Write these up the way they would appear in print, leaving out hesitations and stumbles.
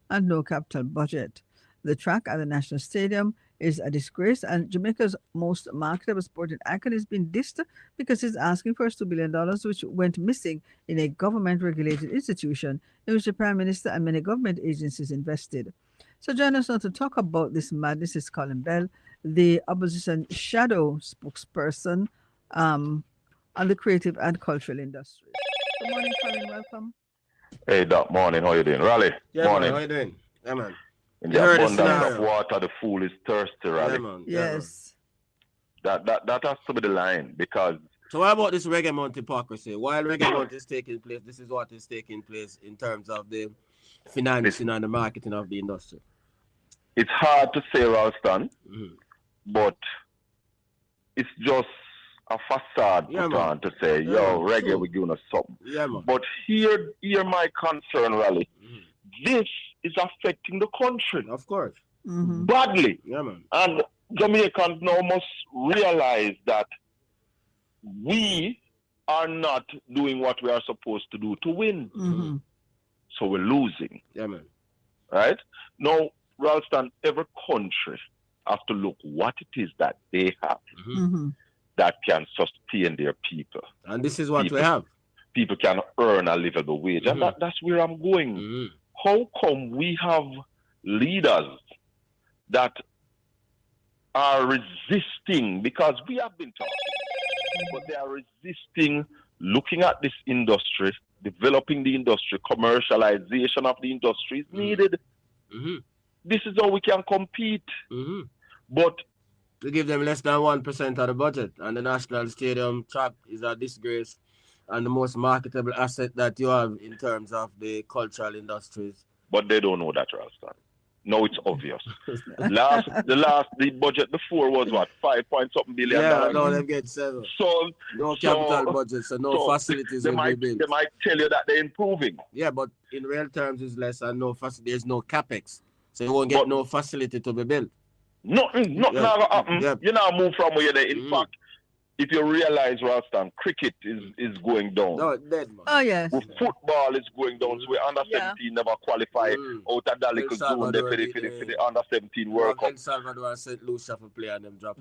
and no capital budget. The track at the National Stadium is a disgrace, and Jamaica's most marketable sporting icon is being dissed because he's asking for $2 billion, which went missing in a government regulated institution in which the Prime Minister and many government agencies invested. So, join us now to talk about this madness is Colin Bell, the opposition shadow spokesperson um, on the creative and cultural industries. Good morning, Colin. Welcome. Hey, Doc, morning. How you doing? Raleigh, Yeah, man. morning. How you doing? Yeah, man. In You the heard the abundance of scenario. water, the fool is thirsty, Yeah, Raleigh. man. Yeah, man. Yes. That has to be the line because So what about this Reggae Month hypocrisy? While Reggae Month is taking place, this is what is taking place in terms of the financing and the marketing of the industry. it's hard to say, Ralston, Mhm. but it's just a facade Yeah, put man. on to say, Yeah, yo, man. reggae, True. we're giving us something. Yeah, man. But here my concern, Raleigh. Mhm. This is affecting the country Of course. Mm-hmm. badly. Yeah, man. And Jamaicans now must realize that we are not doing what we are supposed to do to win. Mm-hmm. So we're losing, Yeah, man. right? Now, Ralston, every country have to look what it is that they have Mhm. Mm-hmm. that can sustain their people. And this is what we People- have. People can earn a livable wage. Mhm. And that's where I'm going. Mhm. How come we have leaders that are resisting, because we have been taught, but they are resisting looking at this industry, developing the industry, commercialization of the industry is needed. Mhm. This is how we can compete. Mhm. But We give them less than 1% of the budget, and the National Stadium track is a disgrace and the most marketable asset that you have in terms of the cultural industries. they don't know that, Ralston. No, it's obvious. The budget before was what, 5 point something billion Yeah, dollars. now them get 7. So No capital so- budget, so no so facilities they will might be built. they might tell you that they're improving. Yeah, but in real terms, it's less and there's no capex. So you won't get But- no facility to be built. Nothing Yeah. gonna happen. Yeah. You now move from where you're there. In Mm. fact, if you realize, Ralston, cricket is going down. No, dead, man. Oh, yes. With football is going down. So we under Yeah. 17 never qualify Mm. out of that little El zone there Salvador for beat the under 17 World Cup. El Salvador and St. Lucia for play and them drop.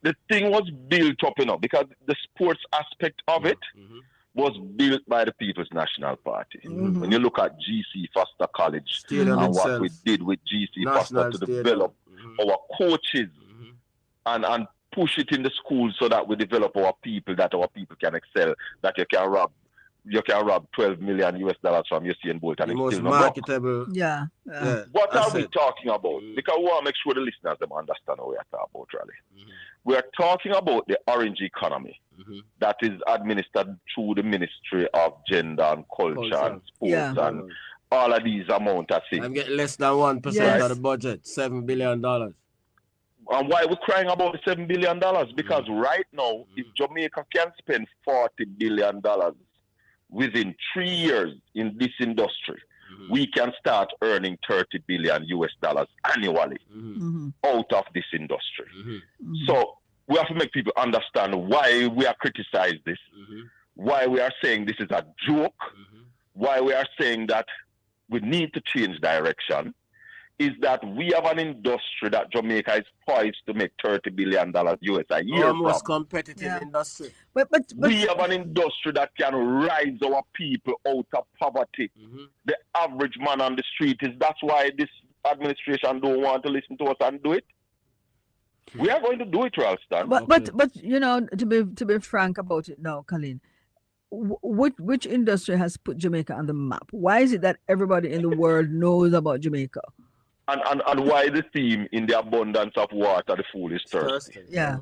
The thing was built up, because the sports aspect of it Mhm. was built by the People's National Party. Mhm. When you look at GC Foster College Stadium and what itself. we did with GC National Foster to Stadium. develop Mhm. our coaches Mhm. and push it in the schools so that we develop our people, that our people can excel, that you can rob $12 million from Usain Bolt and The it's most still not broke. marketable. Yeah. Yeah. What are we asset. talking about? Mm. Because we want to make sure the listeners them understand what we are talking about, really. Mhm. We are talking about the orange economy Mhm. that is administered through the Ministry of Gender and Culture and Sports Yeah. and all of these amount of things. I'm getting less than 1% Yes. of the budget, $7 billion. And why we're crying about the $7 billion? Because right now, if Jamaica can spend $40 billion within 3 years in this industry, Mhm. we can start earning $30 billion annually Mhm. Mm-hmm. out of this industry. Mhm. Mm-hmm. So we have to make people understand why we are criticizing this, Mhm. why we are saying this is a joke, Mhm. why we are saying that we need to change direction, is that we have an industry that Jamaica is poised to make $30 billion a year Our most from. competitive Yeah. industry. But We have an industry that can rise our people out of poverty. Mhm. The average man on the street is that's why this administration don't want to listen to us and do it. We are going to do it, Ralston. but you know, to be frank about it now, Colin, which industry has put Jamaica on the map? Why is it that everybody in the world knows about Jamaica? And why the theme in the abundance of water, the fool is thirsty. Thirsty. Yeah.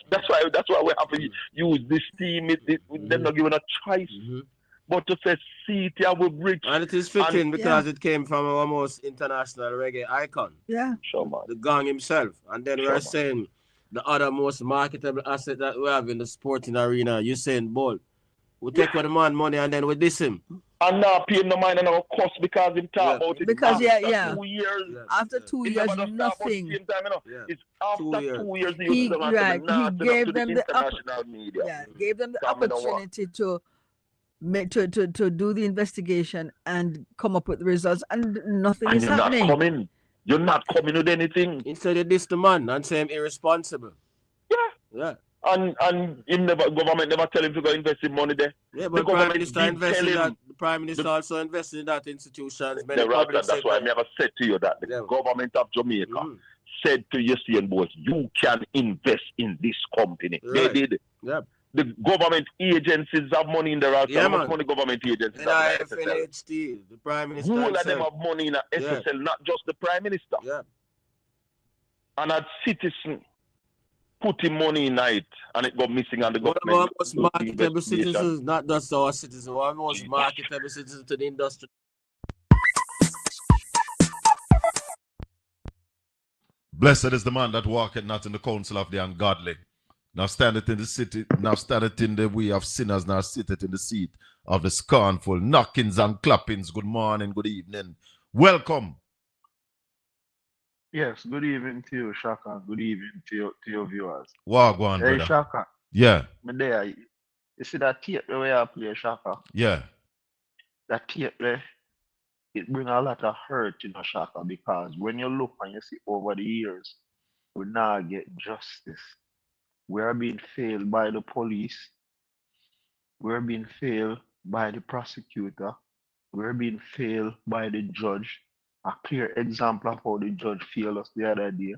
That's why we have to use this theme. They're not given a choice, Mhm. but to say see it here with bricks. And it is fitting And- because it came from our most international reggae icon, Yeah. Sure, man. the Gong himself. And then Sure, we're man. saying the other most marketable asset that we have in the sporting arena, Usain Bolt. We take with the man money and then we diss him. And now paying no mind and our cost because him talk Yeah. about it. Because, after yeah. 2 years. Yeah. After Yeah. 2 He years, never does talk about the nothing. same time, Yeah. It's after 2 years. 2 years He used to gave them the to the opportunity international media. Yeah, gave them the So I mean, opportunity to to do the investigation and come up with the results, and nothing And is you're not happening. coming. You're not coming with anything. Instead of this the man and say him irresponsible. Yeah. Yeah. And government never tell him to go invest in money there. Yeah, The but Prime government Minister did invests tell in that. him. The Prime Minister also invests in that institutions, many The public Rasta, that's why I sector. never said to you that the government of Jamaica said to Yusian boys, you can invest in this company. Right. They did. Yeah. The government agencies have money in the Rasta. Yeah, How much man. money government agencies have in the SSL? NIF, the Prime Minister Who of himself. them have money in the SSL, not just the Prime Minister. Yeah. And a citizen putting money in it and it got missing and the One government. of our most marketable citizens, not just our citizens, one of the most marketable citizens to the industry. Blessed is the man that walketh not in the counsel of the ungodly, nor standeth in the city, nor standeth in the way of sinners, nor sitteth in the seat of the scornful. Knockings and clappings. Good morning, good evening. Welcome. Yes, good evening to you, Shaka. Good evening to your viewers. Wagwan, Hey, brother. Shaka. Yeah. Me there. You see that tape the way I play, Shaka? Yeah. That tape there, it bring a lot of hurt, Shaka, because when you look and you see over the years, we now get justice. We are being failed by the police. We're being failed by the prosecutor. We're being failed by the judge. A clear example of how the judge failed us the other day.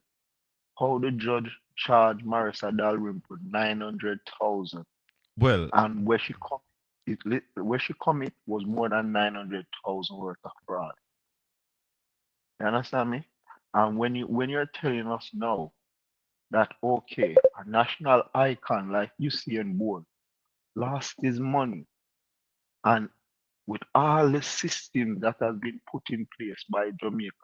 How the judge charged Marissa Dalrymple with 900,000, Well, and where she commit was more than 900,000 worth of fraud. You understand me? And when you're telling us now that okay, a national icon like Usain Bolt lost his money, and with all the systems that has been put in place by Jamaica.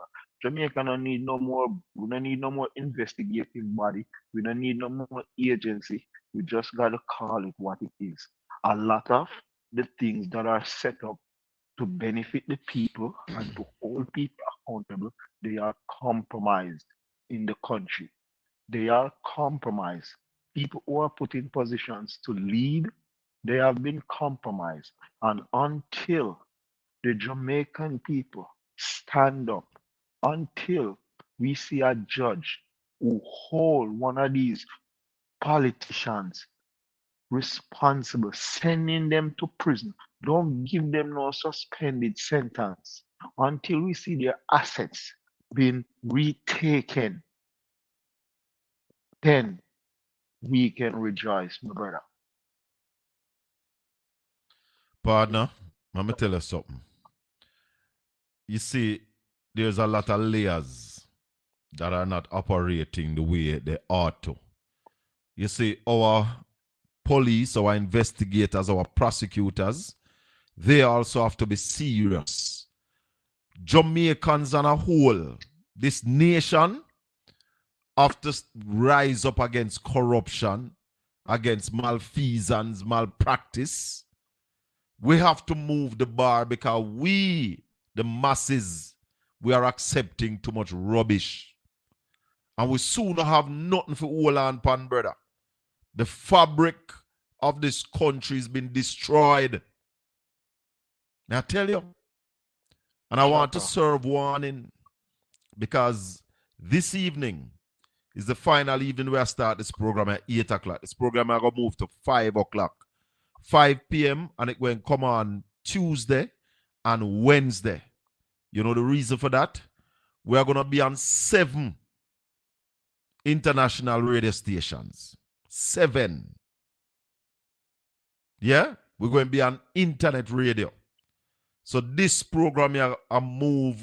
Jamaica don't need no more, we don't need no more investigative body. We don't need no more agency. We just gotta call it what it is. A lot of the things that are set up to benefit the people and to hold people accountable, they are compromised in the country. They are compromised. People who are put in positions to lead, they have been compromised. And until the Jamaican people stand up, until we see a judge who hold one of these politicians responsible, sending them to prison, don't give them no suspended sentence until we see their assets being retaken, then we can rejoice, my brother. partner, let me tell you something. You see, there's a lot of layers that are not operating the way they ought to. You see, our police, our investigators, our prosecutors, they also have to be serious. Jamaicans on a whole, this nation have to rise up against corruption, against malfeasance, malpractice. We have to move the bar because we, the masses, we are accepting too much rubbish. And we soon have nothing for hold on pan, brother. The fabric of this country has been destroyed. Now I tell you, and I want to serve warning because this evening is the final evening where I start this program at 8 o'clock. This program I going to move to 5 o'clock. 5 p.m. and it will come on Tuesday and Wednesday. You know the reason for that? We are going to be on 7 international radio stations. 7. Yeah? We're going to be on internet radio. So this program here a move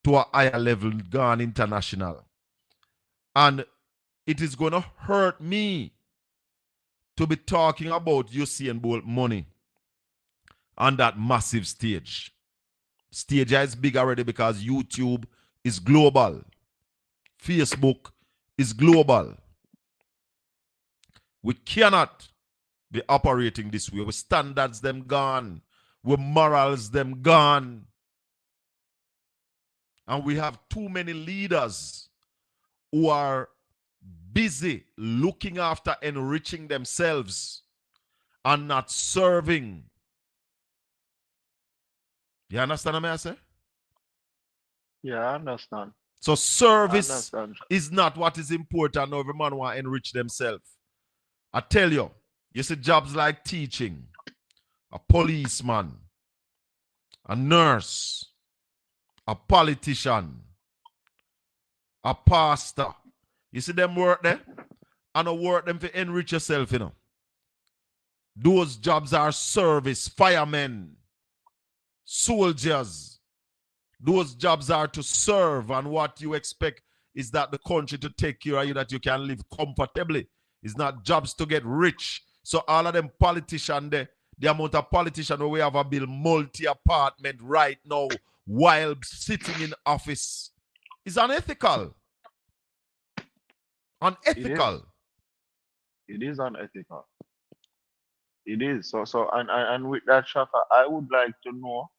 to a higher level, gone international. And it is going to hurt me to be talking about Usain Bolt money on that massive stage. Stage is big already because YouTube is global. Facebook is global. We cannot be operating this way. With standards them gone. With morals them gone. And we have too many leaders who are busy looking after enriching themselves and not serving You understand what I say? Yeah, I understand. So I service understand. is not what is important. Now every man want to enrich themselves. I tell you, you see jobs like teaching, a policeman, a nurse, a politician, a pastor. You see them work there? And I work them to enrich yourself, you know. Those jobs are service, firemen, soldiers. Those jobs are to serve, and what you expect is that the country to take care of you, that you can live comfortably. It's not jobs to get rich. So all of them politicians there, the amount of politicians where we have a build multi-apartment right now while sitting in office is unethical. It is. Unethical. It is unethical. It is. And with that, Shaka, I would like to know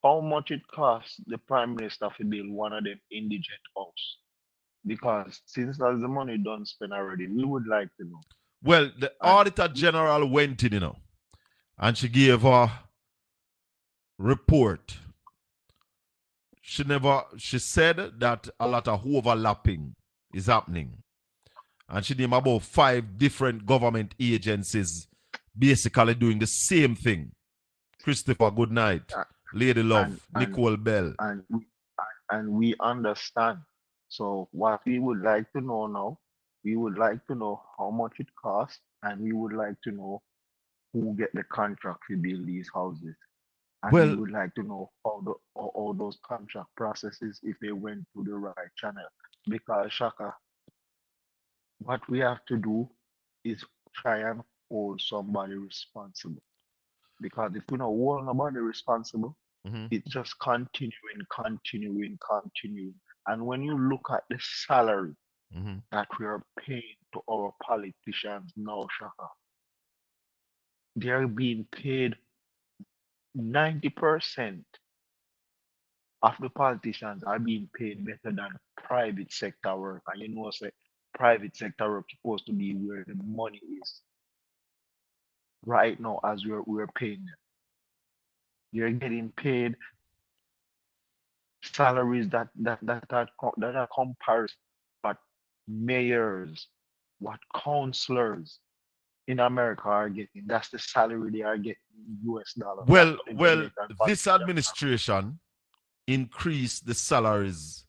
how much it costs the Prime Minister to build one of them indigent house. Because since that's the money done spent already, we would like to know. Well, the And auditor general went in, you know, and she gave a report. She said that a lot of overlapping is happening. And she named about 5 different government agencies basically doing the same thing. Christopher, good night. uh, Lady and Love, and Nicole Bell. and we understand. So what we would like to know now, we would like to know how much it costs, and we would like to know who get the contract to build these houses. And we Well, would like to know how those contract processes, if they went through the right channel. Because Shaka, what we have to do is try and hold somebody responsible. Because if we don't hold nobody responsible, mhm. it's just continuing. And when you look at the salary that we are paying to our politicians now, Shaka, they're being paid 90% of the politicians are being paid better than private sector work. And you know, say private sector work supposed to be where the money is right now as we're paying them. You're getting paid salaries that are comparison what mayors, what councillors in America are getting. That's the salary they are getting in US dollar. That's well, what the well, Jamaican this politicians are. administration increased the salaries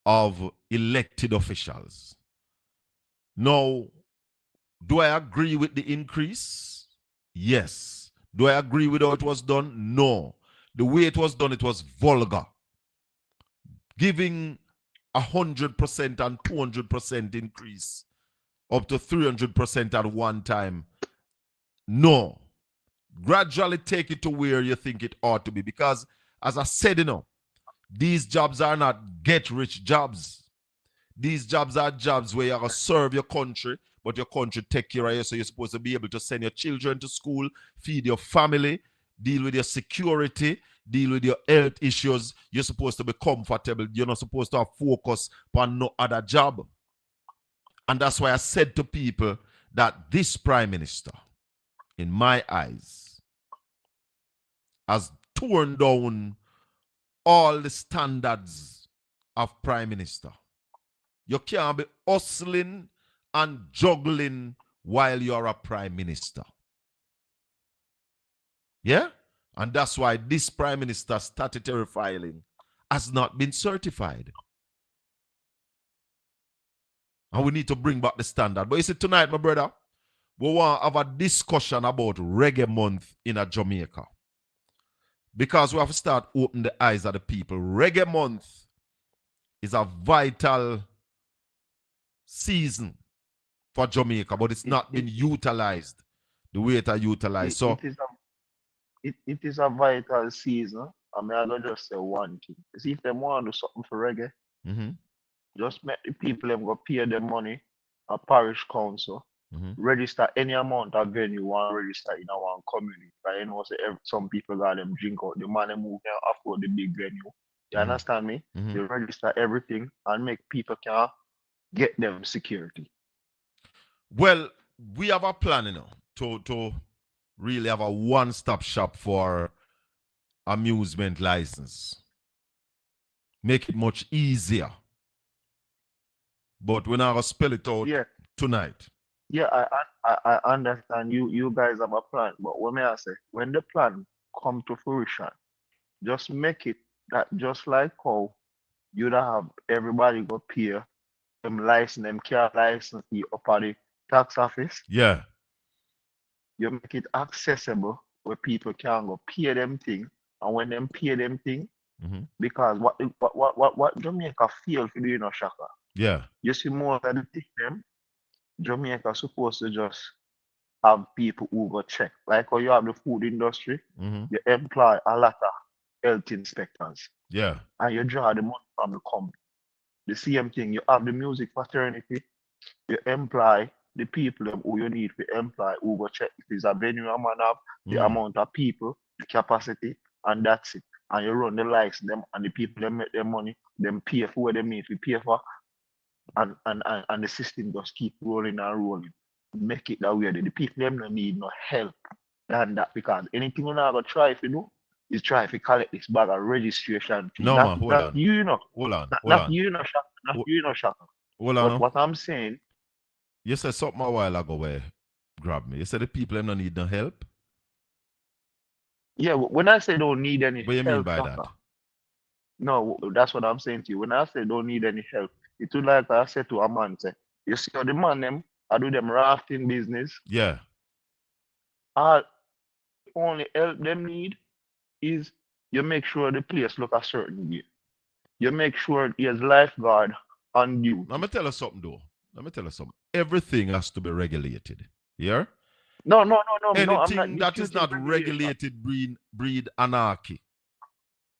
of elected officials. Now, do I agree with the increase? Yes. Do I agree with how it was done? No. The way it was done, it was vulgar. Giving 100% and 200% increase up to 300% at one time. No. Gradually take it to where you think it ought to be. Because, as I said, you know, these jobs are not get-rich jobs. These jobs are jobs where you're going to serve your country, but your country take care of you. So you're supposed to be able to send your children to school, feed your family, deal with your security, deal with your health issues. You're supposed to be comfortable. You're not supposed to have focus on no other job. And that's why I said to people that this prime minister, in my eyes, has torn down all the standards of prime minister. You can't be hustling and juggling while you're a prime minister. Yeah? And that's why this prime minister statutory filing has not been certified. And we need to bring back the standard. But you see, tonight, my brother, we want to have a discussion about Reggae Month in a Jamaica. Because we have to start opening the eyes of the people. Reggae Month is a vital season for Jamaica, but it's It not it been utilized the way it are utilized. it, So, it is a vital season. I mean, I don't just say one thing. See, if they want to do something for reggae, mhm, just make the people them go pay them money, a parish council, mhm, register any amount of venue you want to register in our community. But you know, say some people got them drink out. The money move can afford the big venue. You mhm, understand me? mhm. They register everything and make people can get them security. Well, we have a plan, you know, to really have a one-stop shop for amusement license. Make it much easier. But we're not going to spell it out Yeah, tonight. yeah, I understand you guys have a plan, but what may I say? When the plan come to fruition, just make it that just like how you don't have everybody go pay them license, them car license fee up at the tax office. Yeah. You make it accessible where people can go pay them thing, and when them pay them thing, Mm-hmm. because what Jamaica feel for doing, Shaka. Yeah. You see more than the thing them Jamaica supposed to just have people who go check. Like how you have the food industry, Mm-hmm. you employ a lot of health inspectors Yeah. and you draw the money from the company. The same thing, you have the music fraternity, you employ the people them who you need to employ who go check if it's a venue a man have, the Mm. amount of people, the capacity, and that's it. And you run the lights them and the people them make their money, them pay for what they need to pay for, and the system just keep rolling and rolling. Make it that way. The people them no need no help than that because anything we're not gonna try if you do is try to collect this bag of registration fee. No, man. Hold Not on. you, you know. Hold on. Not, Hold not on. you, know, Shaka. Not Ho- you, know, Shaka. Hold on. But No. what I'm saying, You said something a while ago where grab me. You said the people them don't need no help. yeah, when I say don't need any What do you mean help, by Shaka, that? no, that's what I'm saying to you. When I say don't need any help, it would like I said to a man, say, you see how the man them, I do them rafting business, Yeah. all only help them need is you make sure the place look a certain way. You make sure there's lifeguard on Let duty. me tell you something though. Let me tell you something. Everything has to be regulated. Yeah? No, I'm not Anything that is disputing not regulation. regulated breed anarchy.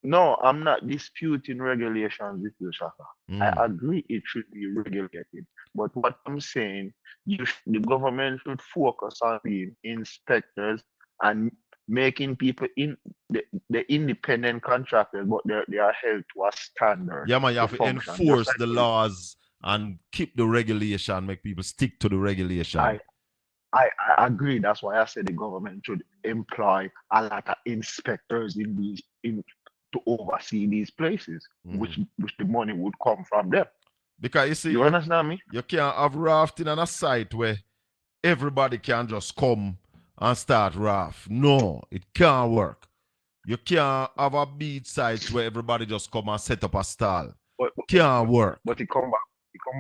No, I'm not disputing regulations with you, Shaka. I Mm. agree it should be regulated. But what I'm saying, the government should focus on being inspectors and making people the independent contractors, but they are held to a standard Yeah, man, you to have to function. Just enforce like the laws and keep the regulation, make people stick to the regulation. I, I agree. That's why I said the government should employ a lot of inspectors in these in to oversee these places, Mhm. which the money would come from them. Because you see, You understand me? you can't have rafting on a site where everybody can just come and start raft. No, it can't work. You can't have a beach sites where everybody just come and set up a stall. But Can't work. but it come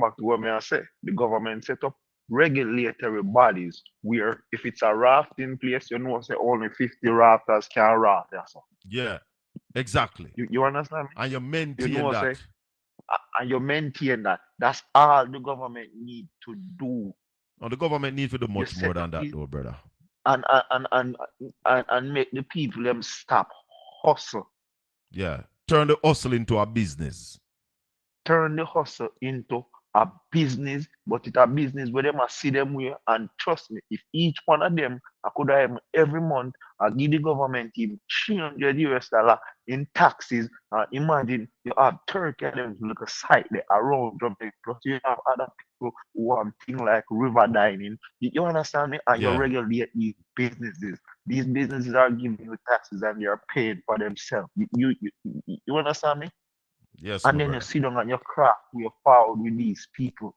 back to what may I say. The government set up regulatory bodies where if it's a rafting place, you know say only 50 rafters can raft there. So Yeah, exactly. you understand me? And you You maintain know say that. and you maintain that. That's all the government need to do. Now, the government needs to do You much more set than up that, these though, brother. and make the people them stop hustle. Yeah. Turn the hustle into a business. Turn the hustle into a business, but it's a business where they must see them way. And trust me, if each one of them I could have every month I give the government him $300 in taxes. Imagine you have 30 of them look a site there around Jamaica, plus you have other people who have things like river dining. You understand me? And you Yeah. regulate these businesses. These businesses are giving you taxes and they are paying for themselves. You understand me? Yes, And my then you brother. sit down and you craft your forward with these people.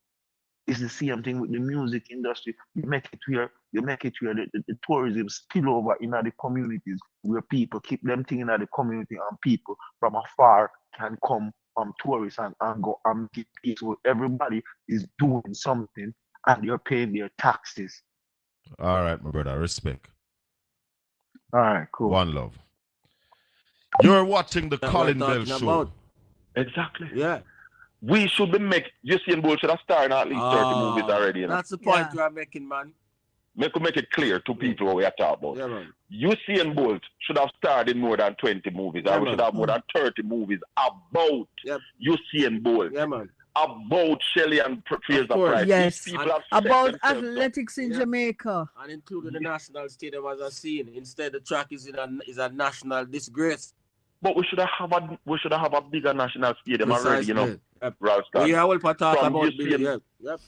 It's the same thing with the music industry. You make it where the tourism spill over in the communities where people keep them thing in the community and people from afar can come tourists and go and make it peace. So everybody is doing something and you're paying their taxes. All right, my brother. Respect. All right, cool. One love. You're watching the That we're Colin Bell talking Show. about. Exactly. Yeah. We should be make Usain Bolt should have started at least 30 movies already, you know. That's the point Yeah. we're making, man. Make it clear to people what we are talking about. Yeah, man. Usain Bolt should have starred in more than 20 movies. Yeah, or we should man. have more than 30 movies about Yep. Usain Bolt, Yeah, man. about Shelley and Fraser course. Price. Yes. These people have set About themselves up. athletics in Yeah. Jamaica. And including the national stadium as a scene. Instead, the track is a national disgrace. But we should have a bigger national stadium already, you know. Yep. Ralston. We are all talk From about Usain, Yep.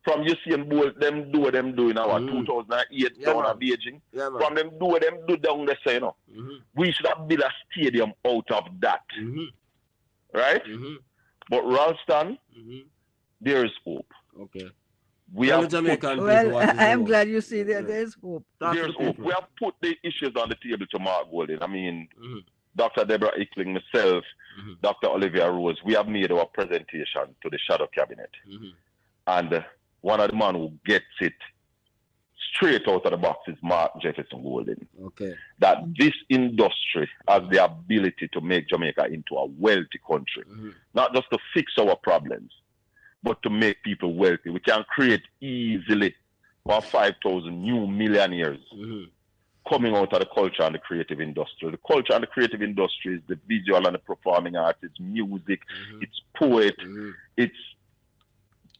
From Usain Bolt, them do what them do in our 2008 down at Beijing. Yeah, man. From them do what them do down there, say, you know. We should have built a stadium out of that. Right? But Ralston, there is hope. Okay. We Tell have the Jamaican people Well, what is the I am hope. glad you see that there's hope. There's hope. We have put the issues on the table to Mark Golden. I mean, Dr. Deborah Ickling, myself, Dr. Olivia Rose, we have made our presentation to the shadow cabinet. And one of the men who gets it straight out of the box is Mark Jefferson Golden. Okay. That this industry has the ability to make Jamaica into a wealthy country. Not just to fix our problems, but to make people wealthy. We can create easily about 5,000 new millionaires coming out of the culture and the creative industry. The culture and the creative industry is the visual and the performing arts, it's music, it's poet, it's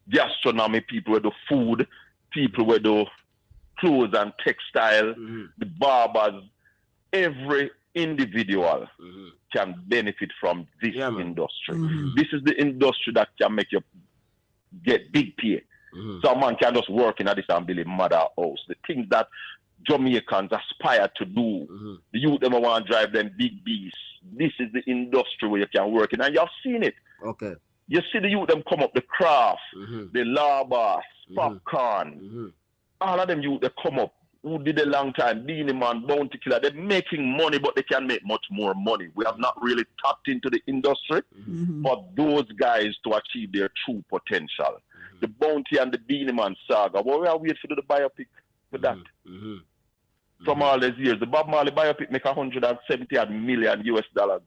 gastronomy, people with the food, people with the clothes and textile, the barbers. Every individual can benefit from this industry. This is the industry that can make you get big pay. Some man can just work in a this and build a mother house. The things that Jamaicans aspire to do, the youth them want to drive them big beasts. This is the industry where you can work in, and you've seen it. Okay. You see the youth them come up, the craft, the larbas, popcorn, all of them youth they come up who did a long time, Beanie Man, Bounty Killer, they're making money, but they can make much more money. We have not really tapped into the industry for those guys to achieve their true potential. The Bounty and the Beanie Man saga, well, we are waiting for the biopic for that. From all these years, the Bob Marley biopic make 170 million US dollars.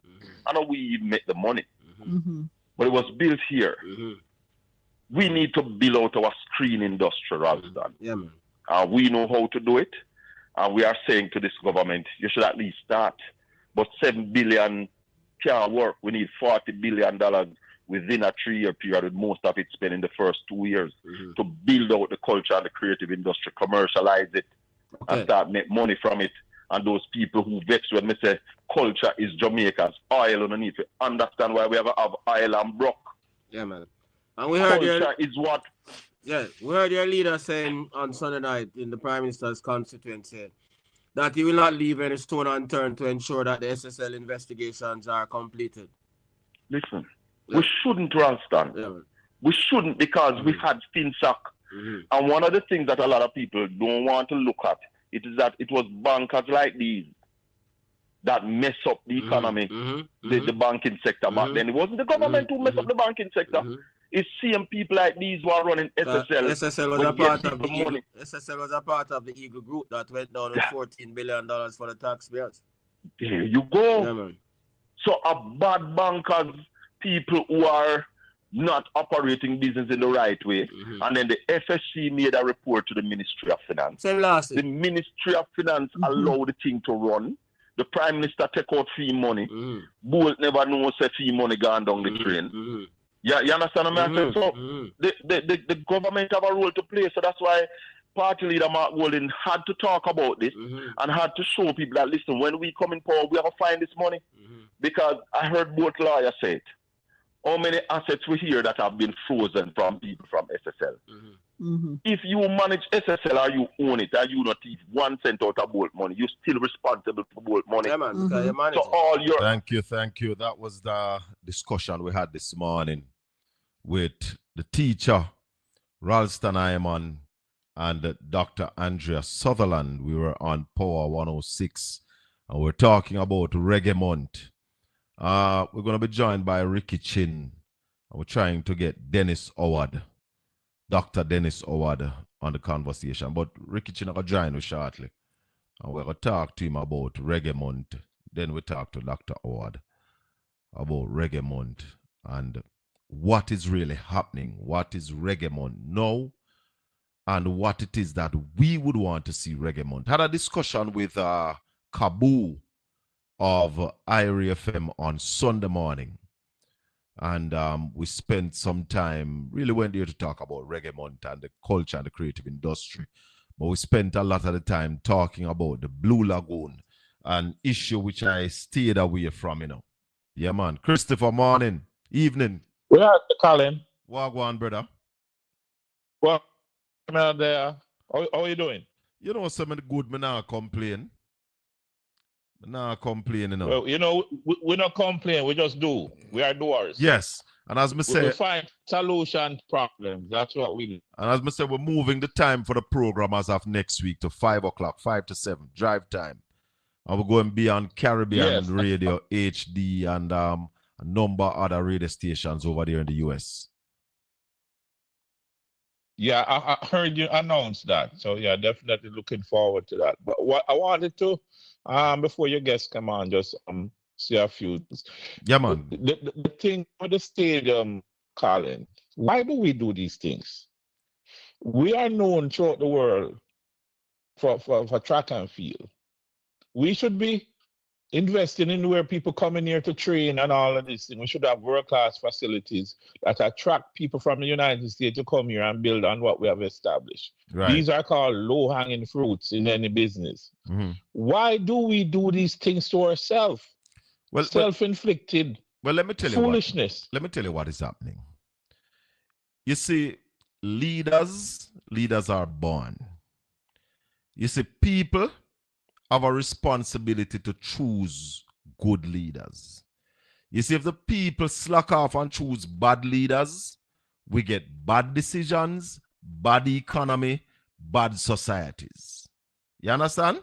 I know we even make the money, but it was built here. We need to build out our screen industry, Ralston. Yeah, man. We know how to do it, and we are saying to this government, you should at least start. But 7 billion can't work. We need $40 billion within a 3-year period, with most of it spent in the first 2 years, to build out the culture and the creative industry, commercialize it, and start make money from it. And those people who vex when me say culture is Jamaica's oil underneath it, understand why we have oil and broke. Yeah, man. And we heard culture is what. Yeah, we heard your leader saying on Sunday night in the Prime Minister's constituency that he will not leave any stone unturned to ensure that the SSL investigations are completed. Listen, we shouldn't, Ralston. Yeah, we shouldn't, because we've had FinSac. And one of the things that a lot of people don't want to look at, it is that it was bankers like these that mess up the economy, the banking sector back then. It wasn't the government who messed up the banking sector. It's seeing people like these who are running SSL. SSL was a part of the Eagle, SSL was a part of the Eagle Group that went down with $14 billion for the taxpayers. There you go. Yeah, man. So bad bankers, people who are not operating business in the right way. And then the FSC made a report to the Ministry of Finance. Same last. The Ministry of Finance allowed the thing to run. The Prime Minister take out fee money. Bolt never knows if fee money gone down the train. Yeah, you understand what I'm saying? So the government have a role to play. So that's why Party Leader Mark Golden had to talk about this and had to show people that, listen, when we come in power, we have to find this money. Because I heard both lawyers say it. How many assets we hear that have been frozen from people from SSL? If you manage SSL or you own it and you not thief 1 cent out of Bolt money, you're still responsible for Bolt money. Yeah, man, because you manage so all your Thank you. That was the discussion we had this morning with the teacher, Ralston Iman, and Dr. Andrea Sutherland. We were on Power 106, and we're talking about Reggae Month. We're going to be joined by Ricky Chin, and we're trying to get Dennis Howard, Dr. Dennis Howard, on the conversation. But Ricky Chin will join us shortly, and we're going to talk to him about Reggae Month. Then we talk to Dr. Howard about Reggae Month and what is really happening, what is Reggae Month now, and what it is that we would want to see Reggae Month. Had a discussion with Kabu of IRI FM on Sunday morning, and we spent some time, really went there to talk about Reggae Month and the culture and the creative industry, but we spent a lot of the time talking about the Blue Lagoon, an issue which I stayed away from, Yeah, man. Christopher, morning, evening. Well, Colin. Wagwan, brother. Well, there. How are you doing? You know, some of the good, me not complain. Me not complain, you know. Well, you know, we not complain. We just do. We are doers. Yes. And as me We say, find solution to problems. That's what we do. and as me say, we're moving the time for the program as of next week to 5 o'clock, 5 to 7, drive time. And we're going to be on Caribbean Yes. Radio, HD, and a number of other radio stations over there in the US. Yeah, I heard you announce that. So yeah, definitely looking forward to that. But what I wanted to, before your guests come on, just say a few things. Yeah, man. The thing with the stadium, Colin, why do we do these things? We are known throughout the world for track and field. We should be investing in where people come in here to train and all of this thing. We should have world-class facilities that attract people from the United States to come here and build on what we have established. Right. These are called low-hanging fruits in any business. Mm-hmm. Why do we do these things to ourselves? Well, self-inflicted let me tell foolishness. Let me tell you what is happening. You see, leaders are born. You see, people have a responsibility to choose good leaders. You see, if the people slack off and choose bad leaders, we get bad decisions, bad economy, bad societies. You understand?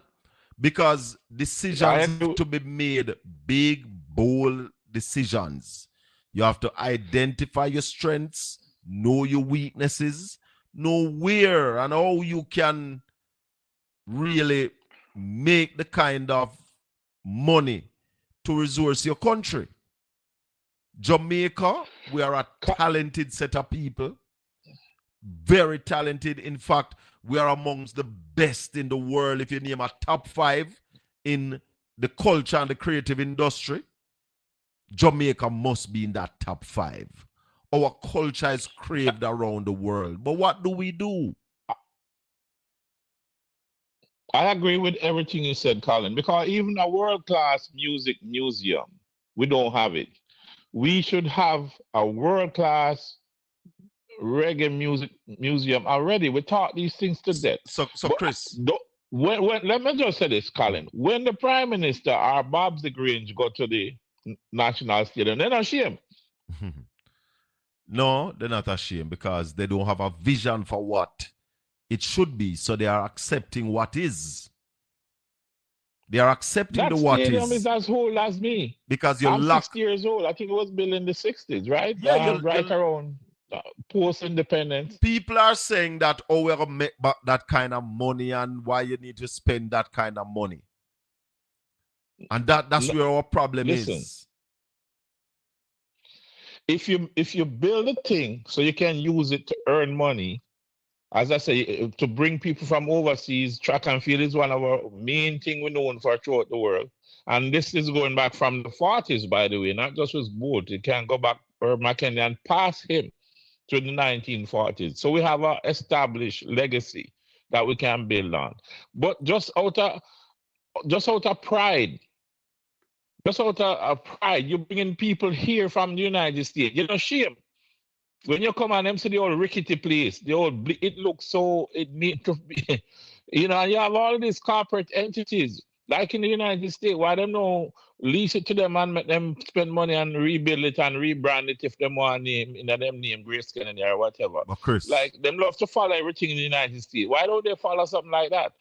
Because decisions have to be made, big, bold decisions. You have to identify your strengths, know your weaknesses, know where and how you can really make the kind of money to resource your country. Jamaica, we are a talented set of people. Very talented. In fact, we are amongst the best in the world. If you name a top 5 in the culture and the creative industry, Jamaica must be in that top 5. Our culture is craved around the world. But what do? I agree with everything you said, Colin, because even a world-class music museum, we don't have it. We should have a world-class reggae music museum already. We taught these things to death. So Chris. Let me just say this, Colin. When the Prime Minister or Bob's the Grange go to the National Stadium, they're not ashamed. No, they're not ashamed because they don't have a vision for what it should be, so they are accepting what is. They are accepting that the what is. That stadium is as old as me. Because I'm 60 years old. I think it was built in the 60s, right? Yeah, right around post-independence. People are saying that, oh, we're going to make back that kind of money and why you need to spend that kind of money. And that's where our problem is. If you build a thing so you can use it to earn money, as I say, to bring people from overseas, track and field is one of our main thing we're known for throughout the world. And this is going back from the 40s, by the way, not just with Boot. It can go back Herb McKenna and pass him to the 1940s. So we have an established legacy that we can build on. But just out of pride, you're bringing people here from the United States. You know, shame. When you come on them see the old rickety place, it looks so, it need to be, you know, you have all of these corporate entities, like in the United States, why them no lease it to them and make them spend money and rebuild it and rebrand it if them want name, in them name Grace Kennedy or whatever. But Chris, like them love to follow everything in the United States. Why don't they follow something like that?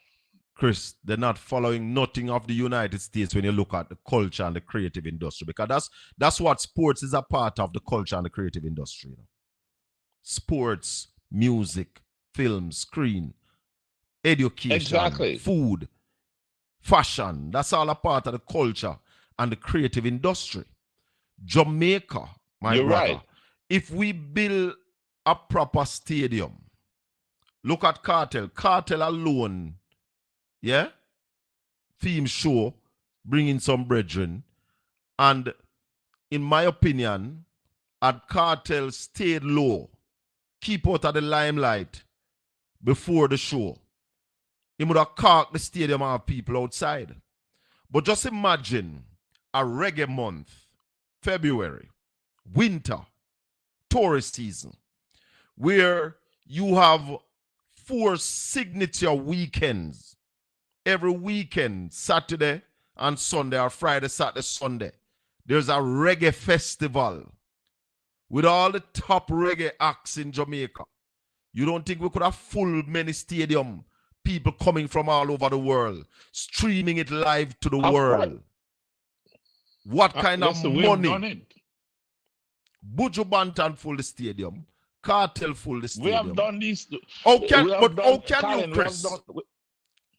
Chris, they're not following nothing of the United States when you look at the culture and the creative industry, because that's what sports is a part of, the culture and the creative industry. You know? Sports, music, film, screen, education, exactly. Food, fashion. That's all a part of the culture and the creative industry. Jamaica, my brother, right. If we build a proper stadium, look at Cartel. Cartel alone, yeah? Theme show, bringing some brethren. And in my opinion, had Cartel stayed low, keep out of the limelight before the show, he would have carked the stadium and people outside. But just imagine a reggae month, February, winter, tourist season, where you have 4 signature weekends. Every weekend, Saturday and Sunday, or Friday, Saturday, Sunday, there's a reggae festival with all the top reggae acts in Jamaica. You don't think we could have full many stadium, people coming from all over the world, streaming it live to the world? What kind of Listen, we have done money? it. Buju Banton full the stadium, Cartel full the stadium. We have done these. How can you, Colin, Chris?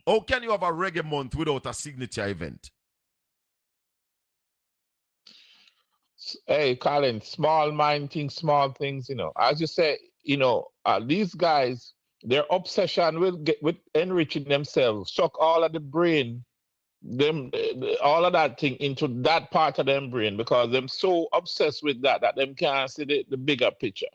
How can you have a reggae month without a signature event? Hey, Colin, small mind things, small things, you know. As you say, you know, these guys, their obsession with enriching themselves, suck all of the brain, all of that thing into that part of them brain, because them so obsessed with that them can't see the bigger picture.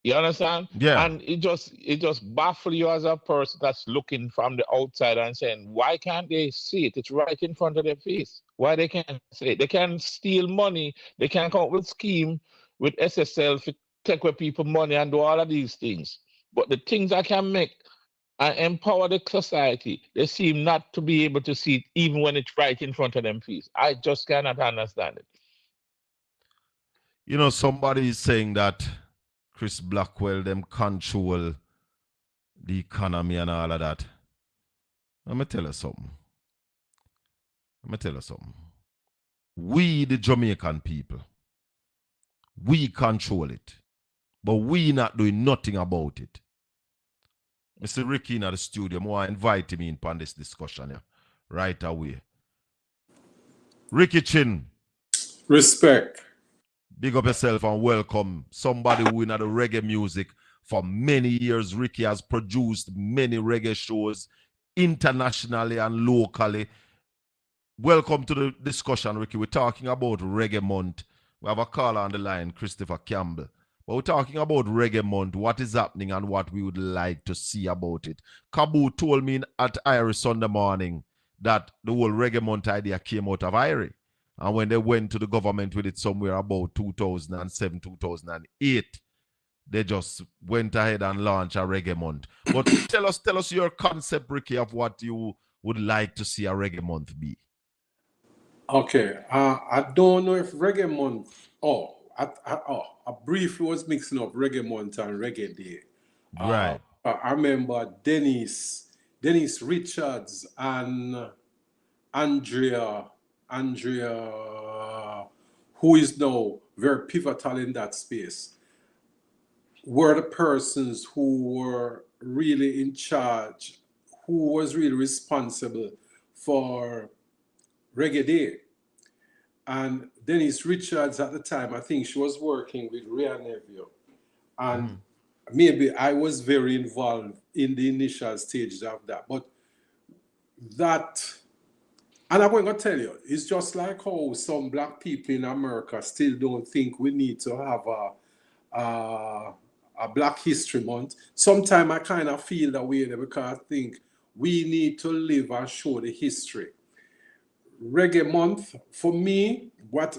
You understand? Yeah. And it just baffles you as a person that's looking from the outside and saying, why can't they see it? It's right in front of their face. Why they can't see it? They can steal money. They can come up with scheme with SSL to take away people money and do all of these things. But the things that can make and empower the society, they seem not to be able to see it even when it's right in front of them face. I just cannot understand it. You know, somebody is saying that Chris Blackwell, them control the economy and all of that. Let me tell you something. We, the Jamaican people, we control it. But we not doing nothing about it. Mr. Ricky in the studio, I want to invite him in on this discussion here, right away. Ricky Chin. Respect. Big up yourself and welcome. Somebody who in the reggae music for many years. Ricky has produced many reggae shows internationally and locally. Welcome to the discussion, Ricky. We're talking about Reggae Month. We have a caller on the line, Christopher Campbell. But we're talking about Reggae Month, what is happening and what we would like to see about it. Kabu told me at Irie Sunday morning that the whole Reggae Month idea came out of Irie. And when they went to the government with it somewhere about 2007, 2008, they just went ahead and launched a Reggae Month. But tell us your concept, Ricky, of what you would like to see a Reggae Month be. Okay, I don't know if Reggae Month. I briefly was mixing up Reggae Month and Reggae Day. Right. I remember Dennis Richards and Andrea, who is now very pivotal in that space, were the persons who were really in charge, who was really responsible for Reggae Day. And Denise Richards at the time, I think she was working with Rhea Neville. And maybe I was very involved in the initial stages of that. But that, and I'm going to tell you, it's just like how some black people in America still don't think we need to have a Black History Month. Sometimes I kind of feel that way because I think we need to live and show the history. Reggae Month, for me, what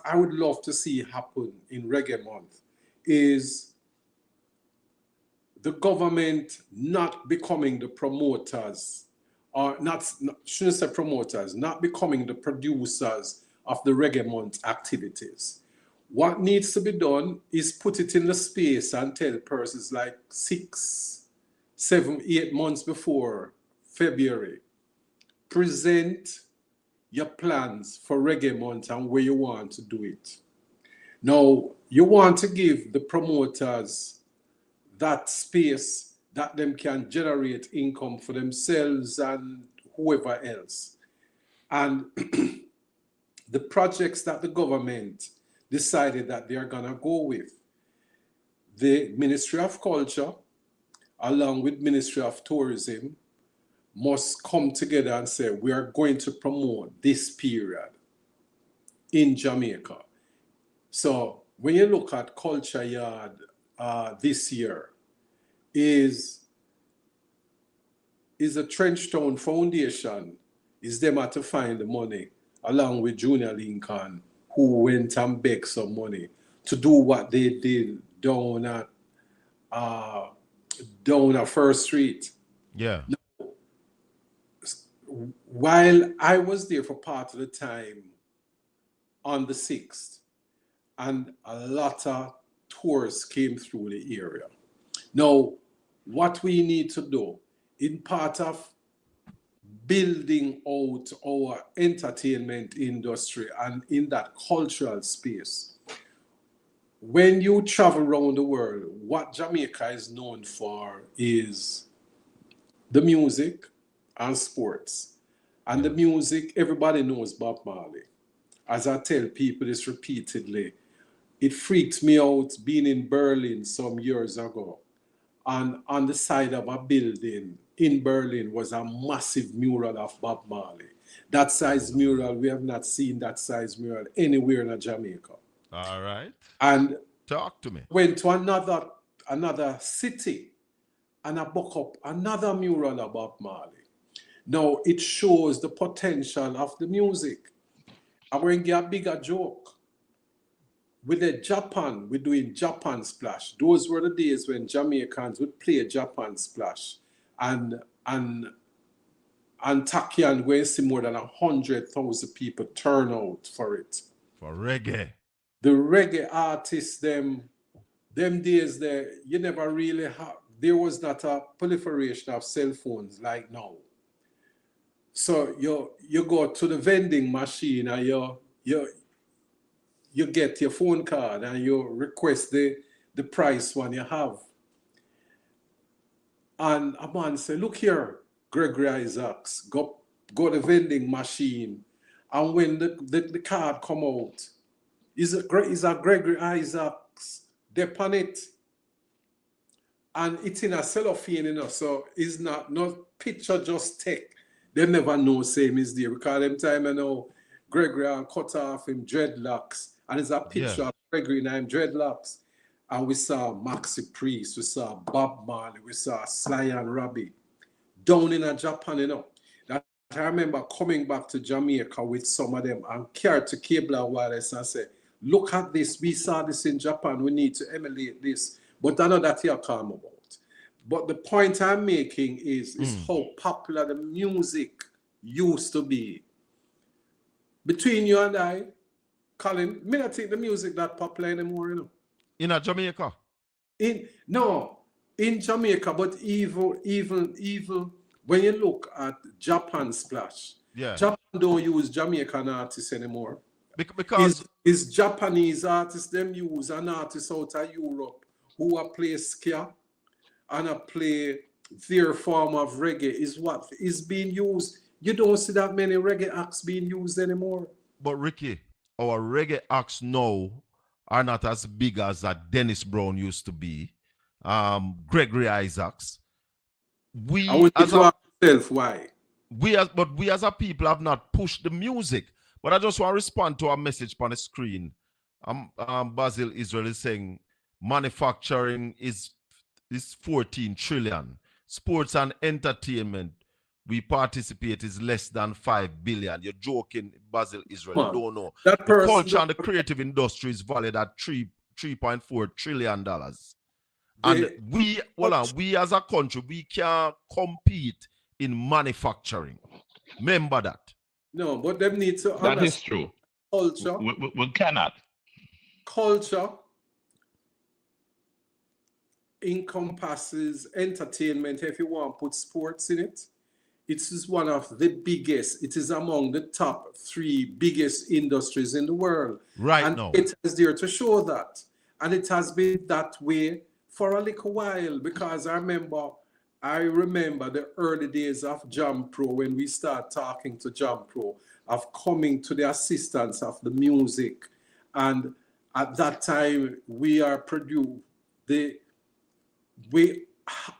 I would love to see happen in Reggae Month is the government not becoming the promoters, or shouldn't say promoters, not becoming the producers of the Reggae Month activities. What needs to be done is put it in the space and tell persons like 6, 7, 8 months before February, present your plans for Reggae Month and where you want to do it. Now, you want to give the promoters that space that them can generate income for themselves and whoever else. And the projects that the government decided that they are going to go with, the Ministry of Culture, along with Ministry of Tourism, must come together and say, we are going to promote this period in Jamaica. So when you look at Culture Yard this year, is a Trenchtown Foundation, is them at to find the money, along with Junior Lincoln, who went and begged some money to do what they did down at down a First Street. Yeah. While I was there for part of the time on the 6th, and a lot of tours came through the area. Now, what we need to do in part of building out our entertainment industry and in that cultural space, when you travel around the world, what Jamaica is known for is the music and sports. And the music, everybody knows Bob Marley. As I tell people this repeatedly, it freaked me out being in Berlin some years ago. And on the side of a building in Berlin was a massive mural of Bob Marley. That size mural, we have not seen that size mural anywhere in Jamaica. All right. And talk to me. Went to another city and I book up another mural of Bob Marley. Now it shows the potential of the music. I'm going to get a bigger joke. With the Japan, we're doing Japan Splash. Those were the days when Jamaicans would play Japan Splash. And Takian, where you see more than 100,000 people turn out for it. For reggae. The reggae artists, them days there, you never really have, there was not a proliferation of cell phones like now. So you go to the vending machine and you get your phone card and you request the price one you have. And a man say, look here, Gregory Isaacs, go the vending machine. And when the card come out, is a Gregory Isaacs depon it. And it's in a cellophane, you know, so it's not picture just take. They never know same is there. Because them time you know Gregory cut off him dreadlocks. And it's a picture of Gregory named dreadlocks. And we saw Maxi Priest, we saw Bob Marley, we saw Sly and Robbie. Down in Japan, you know. That I remember coming back to Jamaica with some of them and carried to Cable and Wireless and said, look at this, we saw this in Japan, we need to emulate this. But I know that you're calm about. But the point I'm making is how popular the music used to be. Between you and I, Colin, me not think the music that popular anymore, you know. In Jamaica? In Jamaica, but even when you look at Japan Splash, Japan don't use Jamaican artists anymore. Because it's Japanese artists, them use an artist out of Europe who are play ska and a play their form of reggae is what is being used. You don't see that many reggae acts being used anymore. But Ricky, our reggae acts now are not as big as that Dennis Brown used to be. Gregory Isaacs. I would ask myself why. We as a people have not pushed the music. But I just want to respond to a message on the screen. Basil Israel is saying manufacturing is 14 trillion. Sports and entertainment, we participate is less than 5 billion. You're joking, Basil Israel. You don't know. The culture and the creative industry is valued at $3.4 trillion. And we as a country, we can't compete in manufacturing. Remember that. No, but them need to understand. That is true. Culture. We cannot. Culture encompasses entertainment. If you want to put sports in it, it is one of the biggest. It is among the top 3 biggest industries in the world. Right and now. It is there to show that. And it has been that way for a little while because I remember the early days of Jam Pro when we start talking to Jam Pro, of coming to the assistance of the music. And at that time, we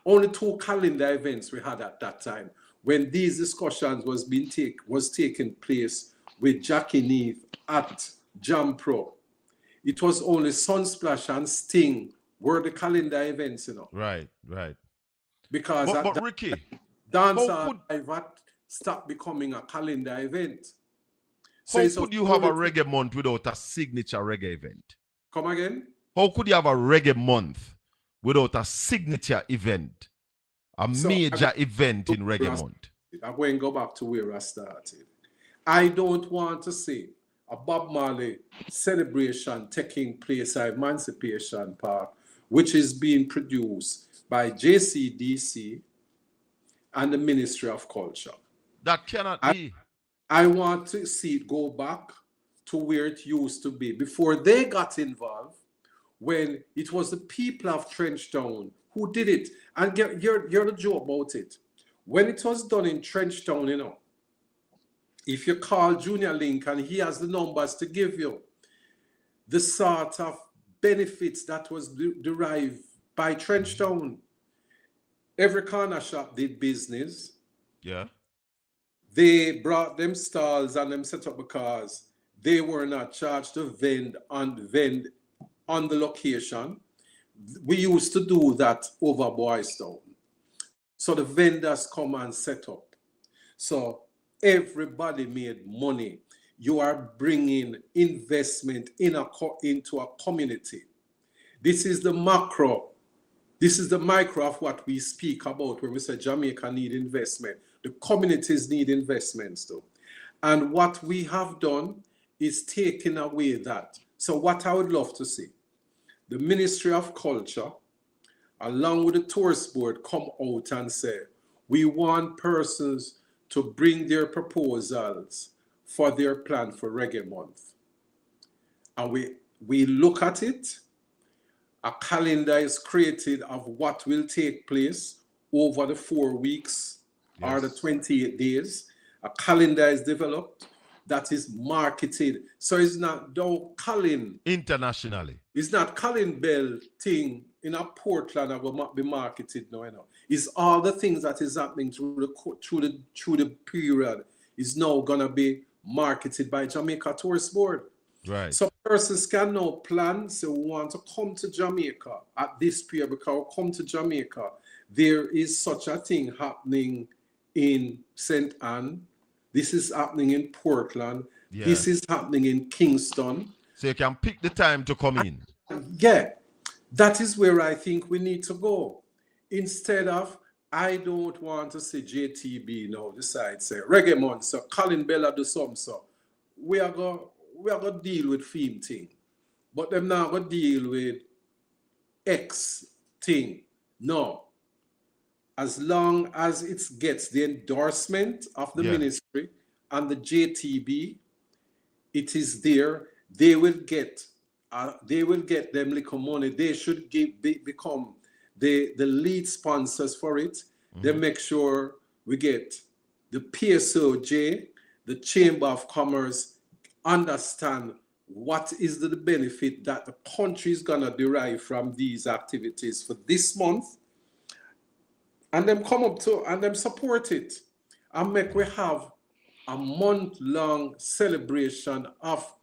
only 2 calendar events we had at that time when these discussions was taking place with Jackie Neath at Jam Pro. It was only Sunsplash and Sting were the calendar events, you know. Right. Because but Ricky, Dancehall Live stopped becoming a calendar event. So how could you have a reggae month without a signature reggae event? Come again? How could you have a reggae month without a signature event, a So major event in Reggae Month. I'm going to go back to where I started. I don't want to see a Bob Marley celebration taking place at Emancipation Park, which is being produced by JCDC and the Ministry of Culture. That cannot be. I want to see it go back to where it used to be before they got involved, when it was the people of Trenchtown who did it. And you're the joke about it. When it was done in Trenchtown, you know, if you call Junior Link and he has the numbers to give you, the sort of benefits that was derived by Trenchtown, every corner shop did business. Yeah. They brought them stalls and them set up because they were not charged to vend on the location. We used to do that over Boys Town. So the vendors come and set up. So everybody made money. You are bringing investment into a community. This is the macro. This is the micro of what we speak about when we say Jamaica need investment. The communities need investments too. And what we have done is taking away that. So what I would love to see, the Ministry of Culture, along with the Tourist Board, come out and say, we want persons to bring their proposals for their plan for Reggae Month. And we look at it. A calendar is created of what will take place over the 4 weeks or the 28 days. A calendar is developed that is marketed. So it's not though Colin internationally. It's not Colin Bell thing in a Portland that will be marketed now. You know. It's all the things that is happening through the period is now gonna be marketed by Jamaica Tourist Board. Right. So persons can now plan, so we want to come to Jamaica at this period because we come to Jamaica. There is such a thing happening in St. Anne. This is happening in Portland. Yeah. This is happening in Kingston. So you can pick the time to come in. Yeah, that is where I think we need to go. Instead of, I don't want to see JTB now decide, say, Reggae Month, so Colin Bella do something, so we are going to deal with theme thing. But them not going to deal with X thing. No. As long as it gets the endorsement of the ministry and the JTB, it is there. They will get them little money. They should become the lead sponsors for it. Mm-hmm. They make sure we get the PSOJ, the Chamber of Commerce, understand what is the benefit that the country is gonna derive from these activities for this month, and them come up to and them support it, and make we have a month-long celebration of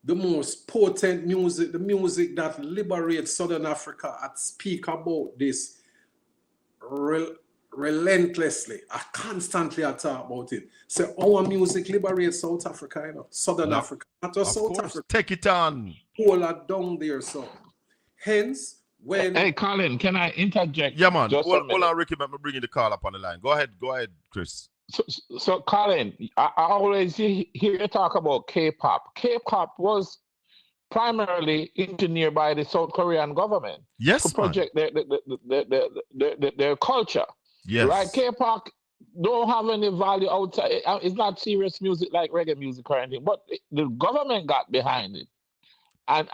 the most potent music, the music that liberates Southern Africa, and speak about this relentlessly. I constantly talk about it. So our music liberates South Africa, you know, Southern Africa, not just South Africa. Take it on. All are down there, so. Hence, when... Hey, Colin, can I interject? Yeah, man. Hold on, Ricky, I'm bringing the call up on the line. Go ahead, Chris. So Colin, I always hear you talk about K-pop. K-pop was primarily engineered by the South Korean government to project their culture. Yes. Right? K-pop don't have any value outside. It's not serious music like reggae music or anything, but the government got behind it. And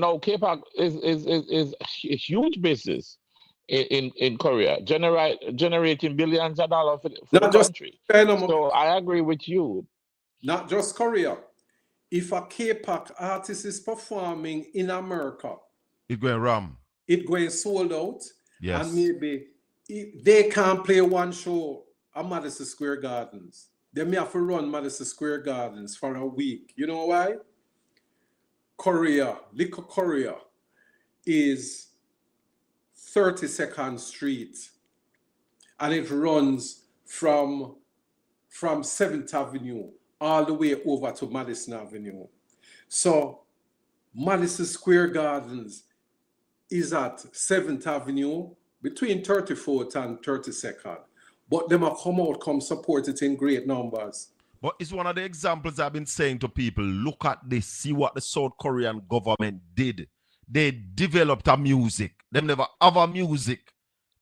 now K-pop is a huge business in Korea, generating billions of dollars for the country. So I agree with you. Not just Korea. If a K-pop artist is performing in America, it's going ram. It's going sold out. Yes. And maybe they can't play one show at Madison Square Gardens. They may have to run Madison Square Gardens for a week. You know why? Little Korea is 32nd Street, and it runs from 7th Avenue all the way over to Madison Avenue. So Madison Square Gardens is at 7th Avenue between 34th and 32nd. But them are come support it in great numbers. But it's one of the examples I've been saying to people. Look at this. See what the South Korean government did. They developed a music. They never have a music.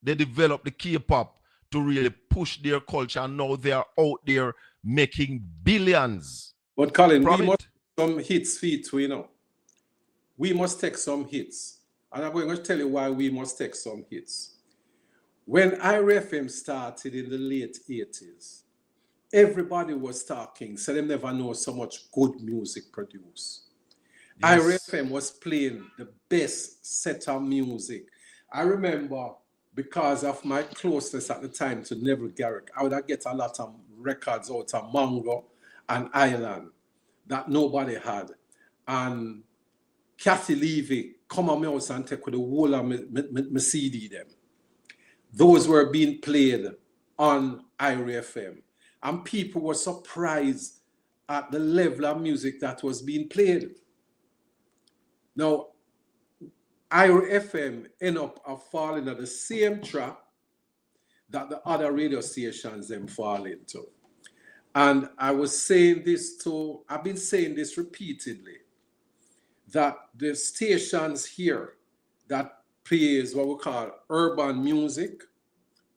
They developed the K-pop to really push their culture. And now they are out there making billions. But Colin, from we it. must take some hits feet, you know. We must take some hits. And I'm going to tell you why we must take some hits. When IRFM started in the late 80s, everybody was talking, so they never know so much good music produced. Yes. IRFM was playing the best set of music. I remember, because of my closeness at the time to Neville Garrick, I would get a lot of records out of Mango and Island that nobody had. And Kathy Levy come on my house and take with the whole of my CD them. Those were being played on IRFM. And people were surprised at the level of music that was being played. Now, IRFM end up falling at the same trap that the other radio stations them fall into. And I've been saying this repeatedly, that the stations here that plays what we call urban music,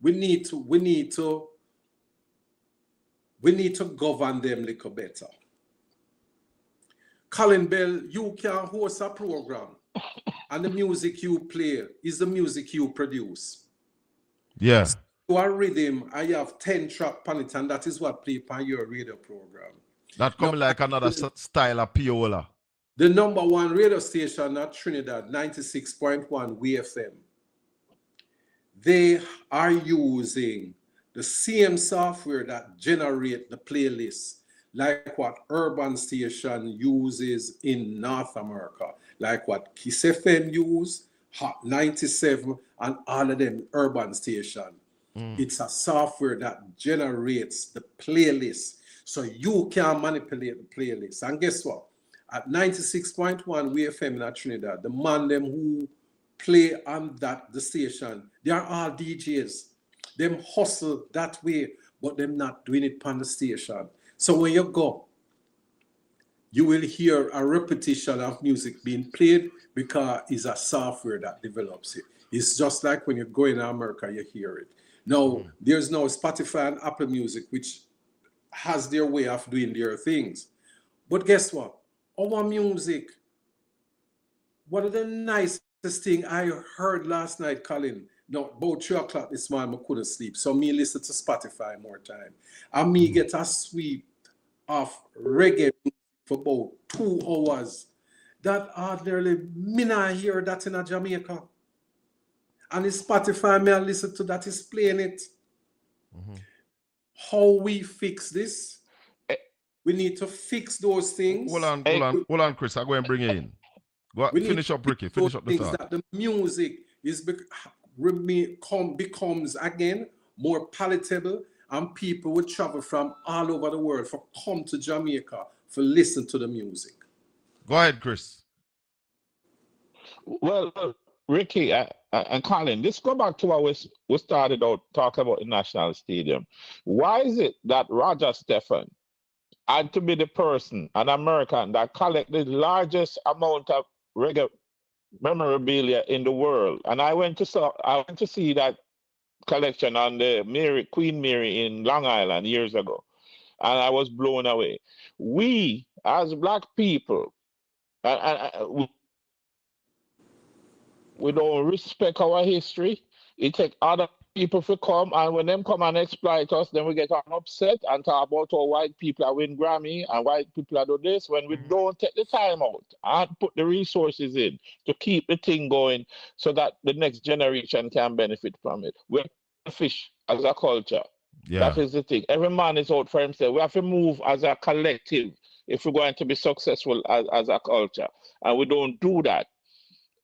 we need to govern them a little better. Colin Bell, you can host a program and the music you play is the music you produce. Yeah. So you are rhythm, I have 10 track on it, and that is what play on your radio program. That coming like another style of Piola. The number one radio station at Trinidad, 96.1 WFM, they are using the same software that generate the playlist, like what Urban Station uses in North America, like what Kiss FM use, Hot 97, and all of them urban station. It's a software that generates the playlist, so you can manipulate the playlist. And guess what? At 96.1 WFM in Trinidad, the man them who play on the station, they are all DJs. Them hustle that way, but them not doing it on the station. So when you go, you will hear a repetition of music being played because it's a software that develops it. It's just like when you go in America, you hear it. Now, there's no Spotify and Apple Music, which has their way of doing their things. But guess what? Our music, one of the nicest things I heard last night, Colin, no, about 3 o'clock this morning, I couldn't sleep. So me listen to Spotify more time. And me get a sweep of reggae for about 2 hours. That ordinarily, me not hear that in a Jamaica. And in Spotify, me I listen to that is playing it. How we fix this? We need to fix those things. Hold on, Chris. I'm going to bring you in. Go finish up, Ricky. Finish up the thought. That the music is becomes again more palatable, and people would travel from all over the world for come to Jamaica for listen to the music. Go ahead, Chris. Well, Ricky and Colin, let's go back to what we started out talking about the National Stadium. Why is it that Roger Stephan had to be the person, an American, that collected the largest amount of reggae memorabilia in the world? And I went to see that collection on the Queen Mary in Long Island years ago, and I was blown away. We, as Black people, we don't respect our history. It takes other people to come, and when them come and exploit us, then we get upset and talk about how white people are win Grammy and white people are do this, when we don't take the time out and put the resources in to keep the thing going so that the next generation can benefit from it. We're selfish as a culture. Yeah. That is the thing. Every man is out for himself. We have to move as a collective if we're going to be successful as a culture. And we don't do that.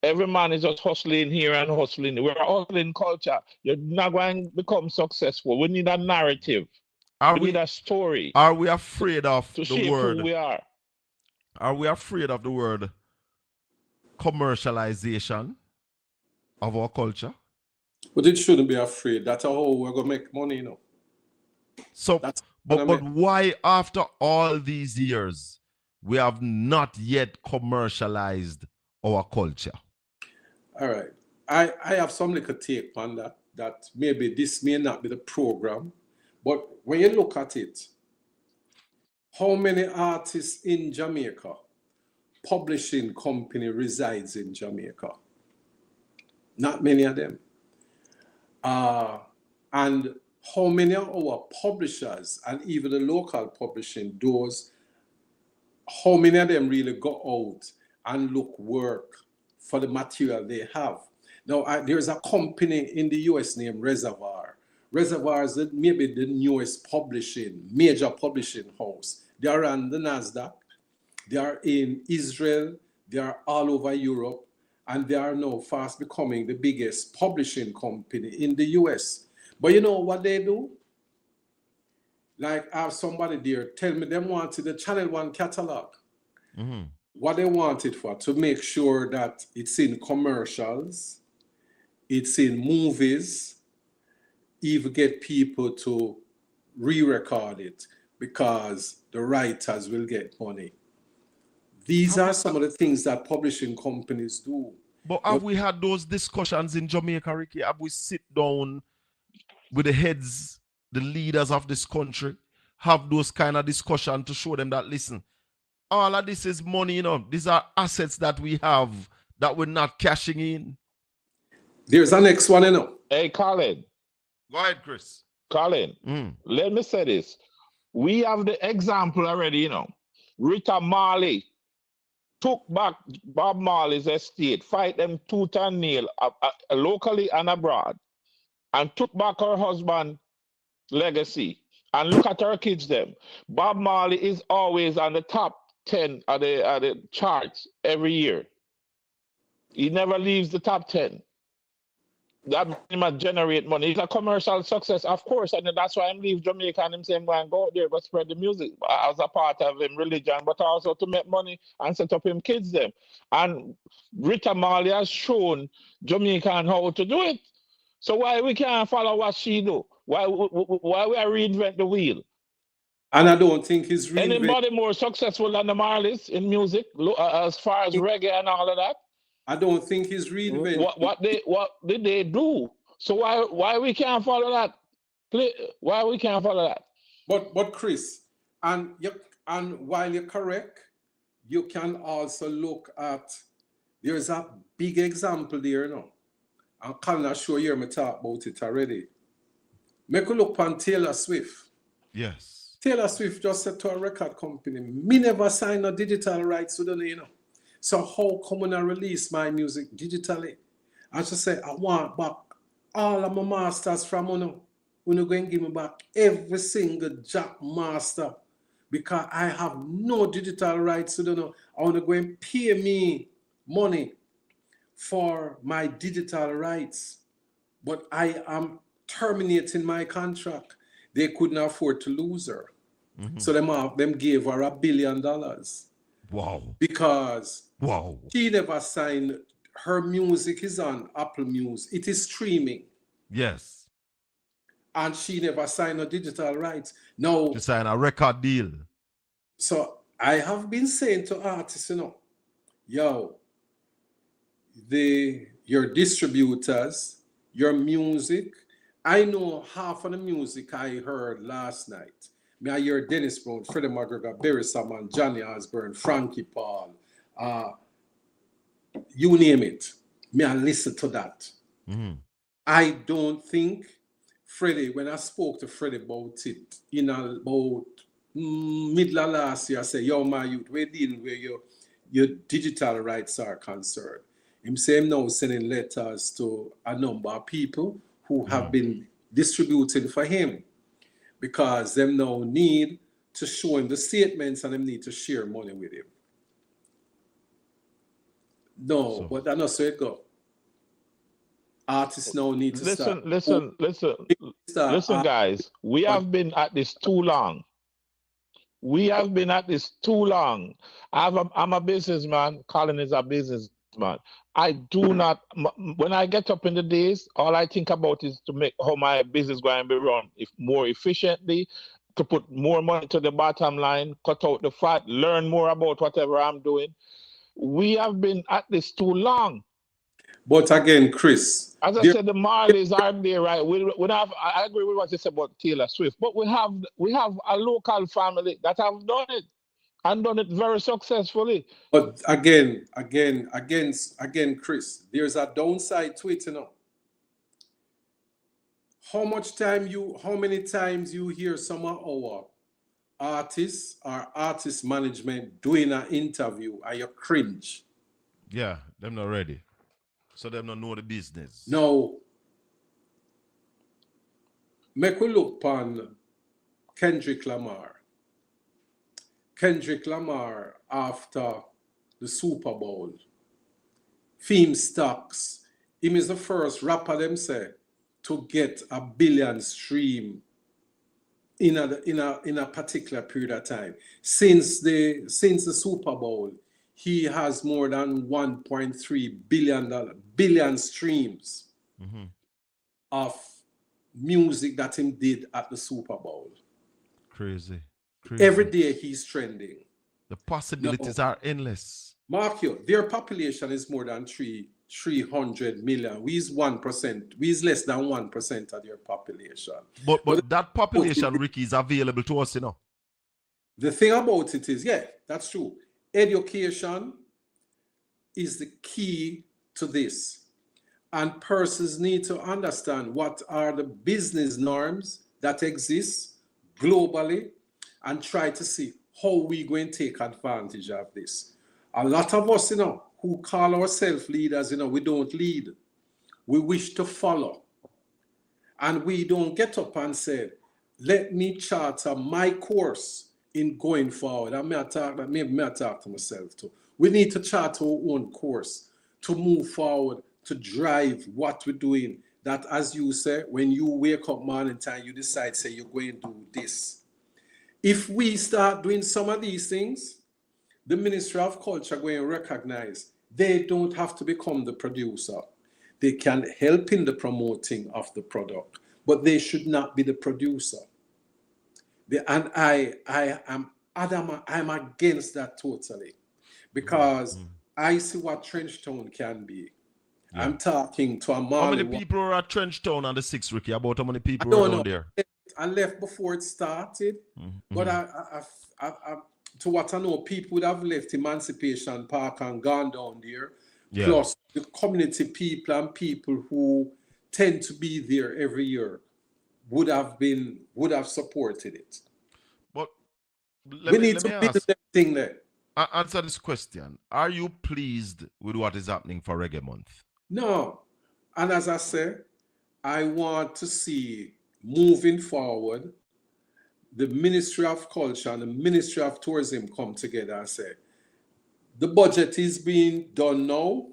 Every man is just hustling here and hustling. We're a hustling culture. You're not going to become successful. We need a narrative. We need a story. Are we afraid of to the shape word? Who we are. Are we afraid of the word commercialization? of our culture. But it shouldn't be afraid. That's how we're gonna make money, you know. So, That's but why after all these years we have not yet commercialized our culture? all right. I have some little take on that. That maybe this may not be the program, but when you look at it, how many artists in Jamaica, publishing company resides in Jamaica? Not many of them. And how many of our publishers and even the local publishing doors, how many of them really go out and look work for the material they have? Now, there's a company in the US named Reservoir. Reservoir is maybe the newest major publishing house. They are on the NASDAQ. They are in Israel. They are all over Europe. And they are now fast becoming the biggest publishing company in the US. But you know what they do? Like I have somebody there tell me they wanted the Channel 1 catalog. Mm-hmm. What they want it for? To make sure that it's in commercials, it's in movies, even get people to re-record it because the writers will get money. These are some of the things that publishing companies do. But have we had those discussions in Jamaica, Ricky? Have we sit down with the heads, the leaders of this country, have those kind of discussion to show them that, listen, all of this is money, you know, these are assets that we have that we're not cashing in. There's a next one, you know. Hey, Colin. Go ahead, Chris. Colin, let me say this. We have the example already, you know. Rita Marley took back Bob Marley's estate, fight them tooth and nail, locally and abroad, and took back her husband's legacy. And look at her kids them. Bob Marley is always on the top 10 of the charts every year. He never leaves the top 10. That must generate money. It's a commercial success, of course, and that's why I'm leave Jamaica and him saying, go and go out there, go spread the music as a part of him religion, but also to make money and set up him kids them. And Rita Marley has shown Jamaican how to do it. So why we can't follow what she do? Why we are reinvent the wheel? And I don't think he's really anybody more successful than the Marleys in music, as far as reggae and all of that. I don't think he's reinventing. What did they do? So why we can't follow that? Why we can't follow that? But Chris, and while you're correct, you can also look at, there's a big example there now. And Colin, I'm sure you hear me talk about it already. Make a look on Taylor Swift. Yes. Taylor Swift just said to a record company, me never sign a digital rights to the, you know. So how come when I release my music digitally? I just say, I want back all of my masters from Uno. Uno going to give me back every single Jack master because I have no digital rights to the. I want to go and pay me money for my digital rights. But I am terminating my contract. They couldn't afford to lose her. Mm-hmm. So them gave her $1 billion. Wow. Because she never signed, her music is on Apple Music. It is streaming. Yes. And she never signed a digital rights. Now, she signed a record deal. So I have been saying to artists, you know, yo, your distributors, your music, I know half of the music I heard last night. I hear Dennis Brown, Freddie McGregor, Barry Salmon, Johnny Osbourne, Frankie Paul, you name it. I listen to that. Mm-hmm. I don't think Freddie, when I spoke to Freddie about it in about middle of last year, I said, yo, my youth, we're dealing where your digital rights are concerned. Him saying now sending letters to a number of people who have been distributing for him, because them now need to show him the statements and them need to share money with him. No, but that's not so it go. Artists now need to start. Listen, guys. We have been at this too long. I'm a businessman. Colin is a business man. I do not. When I get up in the days, all I think about is to make how my business going to be run if more efficiently, to put more money to the bottom line, cut out the fat, learn more about whatever I'm doing. We have been at this too long. But again, Chris, As I there, said, the Marleys are there, right? We have. I agree with what you said about Taylor Swift, but we have a local family that have done it and done it very successfully. but again, Chris, there's a downside to it, you know. How many times you hear some of our artists or artist management doing an interview and you cringe? Yeah, them not ready. So them not know the business. Now, make we look on Kendrick Lamar. Kendrick Lamar after the Super Bowl, Theme Stocks, him is the first rapper them say to get a billion stream in a particular period of time. Since the Super Bowl, he has more than 1.3 billion streams of music that him did at the Super Bowl. Crazy. Every day he's trending. The possibilities are endless. Mark you, their population is more than 300 million. We is 1%. We is less than 1% of their population. But that population, Ricky, is available to us, you know. The thing about it is, yeah, that's true. Education is the key to this. And persons need to understand what are the business norms that exist globally and try to see how we going to take advantage of this. A lot of us, you know, who call ourselves leaders, you know, we don't lead. We wish to follow. And we don't get up and say, let me charter my course in going forward. Maybe I talk to myself too. We need to chart our own course to move forward, to drive what we're doing. That, as you say, when you wake up morning time, you decide, say, you're going to do this. If we start doing some of these things, the Ministry of Culture going to recognize they don't have to become the producer. They can help in the promoting of the product, but they should not be the producer. And I am adamant, I'm against that totally, because I see what Trenchtown can be. Yeah. I'm talking to a man. How many people are at Trenchtown on the 6th, Ricky? About how many people are down there? I left before it started, but to what I know, people would have left Emancipation Park and gone down there. Yeah. Plus the community people and people who tend to be there every year would have supported it. But we need to build that thing there. Answer this question. Are you pleased with what is happening for Reggae Month? No. And as I said, I want to see moving forward, the Ministry of Culture and the Ministry of Tourism come together and say, the budget is being done now.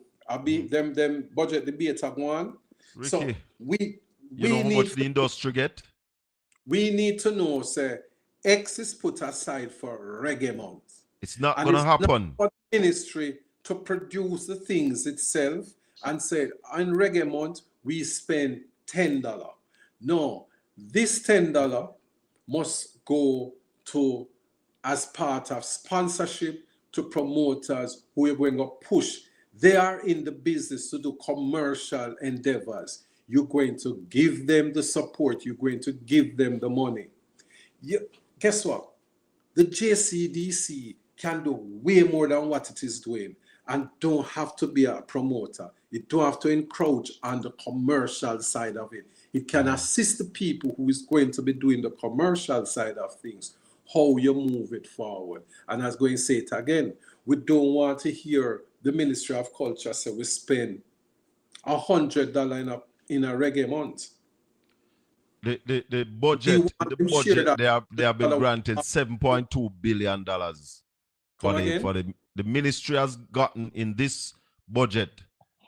Them budget debates are going. So we know how much the industry get? We need to know, say, X is put aside for Reggae Month. It's not going to happen. For the ministry to produce the things itself and say, on Reggae Month, we spend $10. No, this $10 must go to, as part of sponsorship, to promoters who are going to push. They are in the business to do commercial endeavors. You're going to give them the support. You're going to give them the money. Guess what? The JCDC can do way more than what it is doing and don't have to be a promoter. It don't have to encroach on the commercial side of it. It can assist the people who is going to be doing the commercial side of things, how you move it forward. And I was going to say it again, we don't want to hear the Ministry of Culture say we spend $100 in a Reggae Month. The budget, they have been granted $7.2 billion for the ministry has gotten in this budget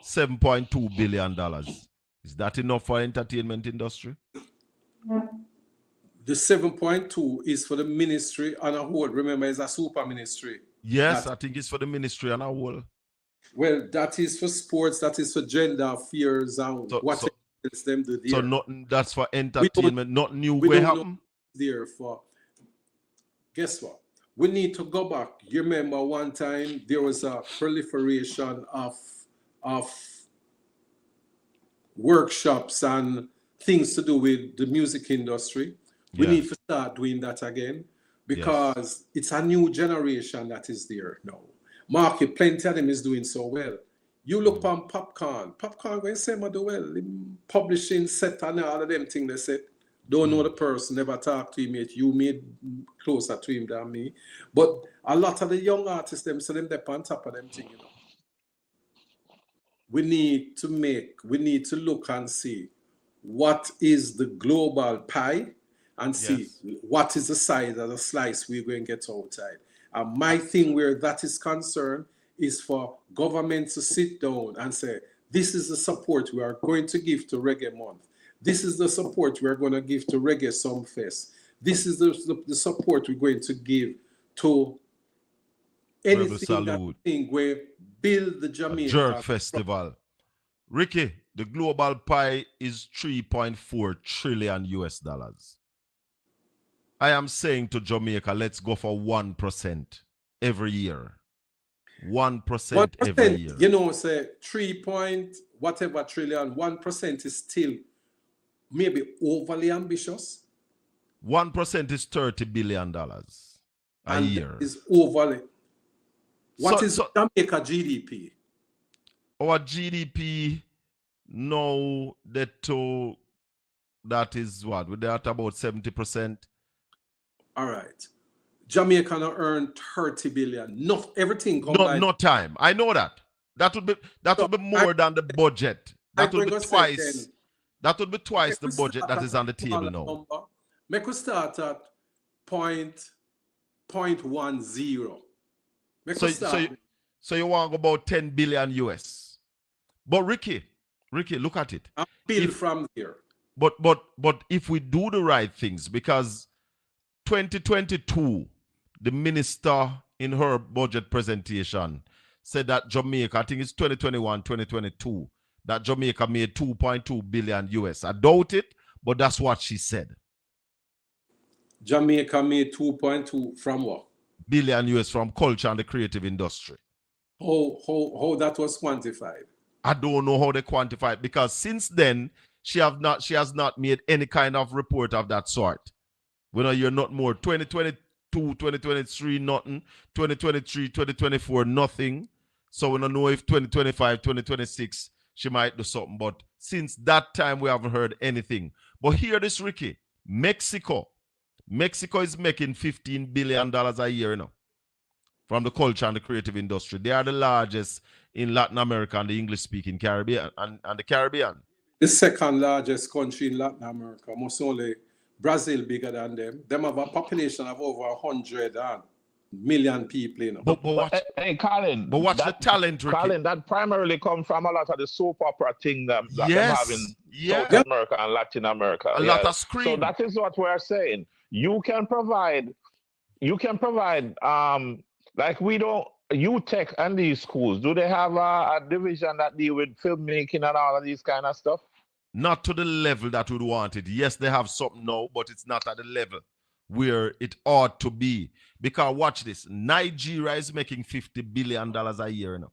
$7.2 billion. Is that enough for entertainment industry? The 7.2 is for the ministry on a whole. Remember, it's a super ministry. Yes, I think it's for the ministry on a whole. Well, that is for sports, that is for gender affairs and So what so else them do so there. nothing that's for We don't entertainment, nothing new we going don't know happen. there for. Guess what? We need to go back. You remember one time there was a proliferation of workshops and things to do with the music industry. We need Yes. to start doing that again Yes. because it's a new generation that is there now. Market, plenty of them is doing so well. You look on Popcorn. Popcorn going say do well. Publishing set and all of them things they said. Don't know the person, never talk to him yet. You made closer to him than me. But a lot of the young artists, them, so them they're on top of them thing, you know. We need to look and see what is the global pie and see Yes. what is the size of the slice we're going to get outside. And my thing where that is concerned is for government to sit down and say, this is the support we are going to give to Reggae Month. This is the support we're going to give to Reggae Sumfest. This is the support we're going to give to Rebel anything that Salute. thing where build the A Jamaica. Jerk Festival. Ricky, the global pie is 3.4 trillion US dollars. I am saying to Jamaica, let's go for 1% every year. 1% every 1%, year. you know, say 3 point whatever trillion, 1% is still maybe overly ambitious. 1% is $30 billion a And year. is overly. What So- is so- Jamaica GDP? Our GDP now that is what? We're at about 70%. All right. Jamaica now earn 30 billion. Not everything No, combined. no time. I know that. That would be more than the budget. That would be twice. That would be twice the budget that is on the table now. Make us start at point 0.10. Make us start. So you want to go about 10 billion US. But Ricky, look at it. and build from there. But if we do the right things, because 2022, the minister in her budget presentation said that Jamaica, I think it's 2021, 2022, that Jamaica made 2.2 billion US. I doubt it, but that's what she said. Jamaica made 2.2 from what? Billion US from culture and the creative industry. How that was quantified? I don't know how they quantify it, because since then she has not made any kind of report of that sort. We know you're not more. 2022, 2023, nothing. 2023, 2024, nothing. So we don't know if 2025, 2026 she might do something. But since that time we haven't heard anything. But hear this, Ricky. Mexico is making $15 billion a year, you know, from the culture and the creative industry. They are the largest in Latin America and the English-speaking Caribbean and the Caribbean. The second largest country in Latin America, most only Brazil bigger than them. Them have a population of over 100 million people, you know. But watch, Hey, Colin. but watch the talent, Ricky. Colin, that primarily comes from a lot of the soap opera thing that them have in yeah. South America and Latin America. A lot of screen. So that is what we're saying. You can provide, like we don't, UTech and these schools, do they have a division that deal with filmmaking and all of these kind of stuff? Not to the level that we'd want it. Yes, they have something now, but it's not at the level where it ought to be. Because watch this, Nigeria is making $50 billion a year now.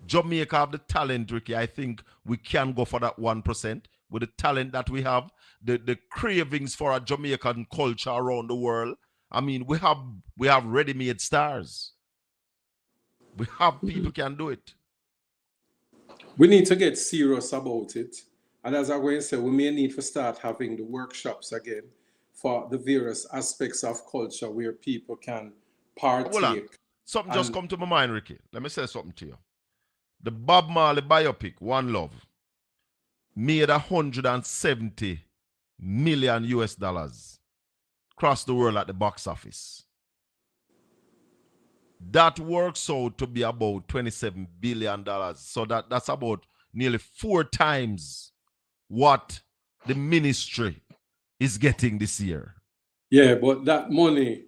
Jamaica have the talent, Ricky. I think we can go for that 1% with the talent that we have, the cravings for a Jamaican culture around the world. I mean, we have ready-made stars. We have people can do it. We need to get serious about it. And as I'm going to say, we may need to start having the workshops again for the various aspects of culture where people can partake. Hold on. Something just come to my mind, Ricky. Let me say something to you. The Bob Marley biopic, One Love, made 170 million US dollars across the world at the box office. That works out to be about $27 billion. So that's about nearly 4 times what the ministry is getting this year. Yeah, but that money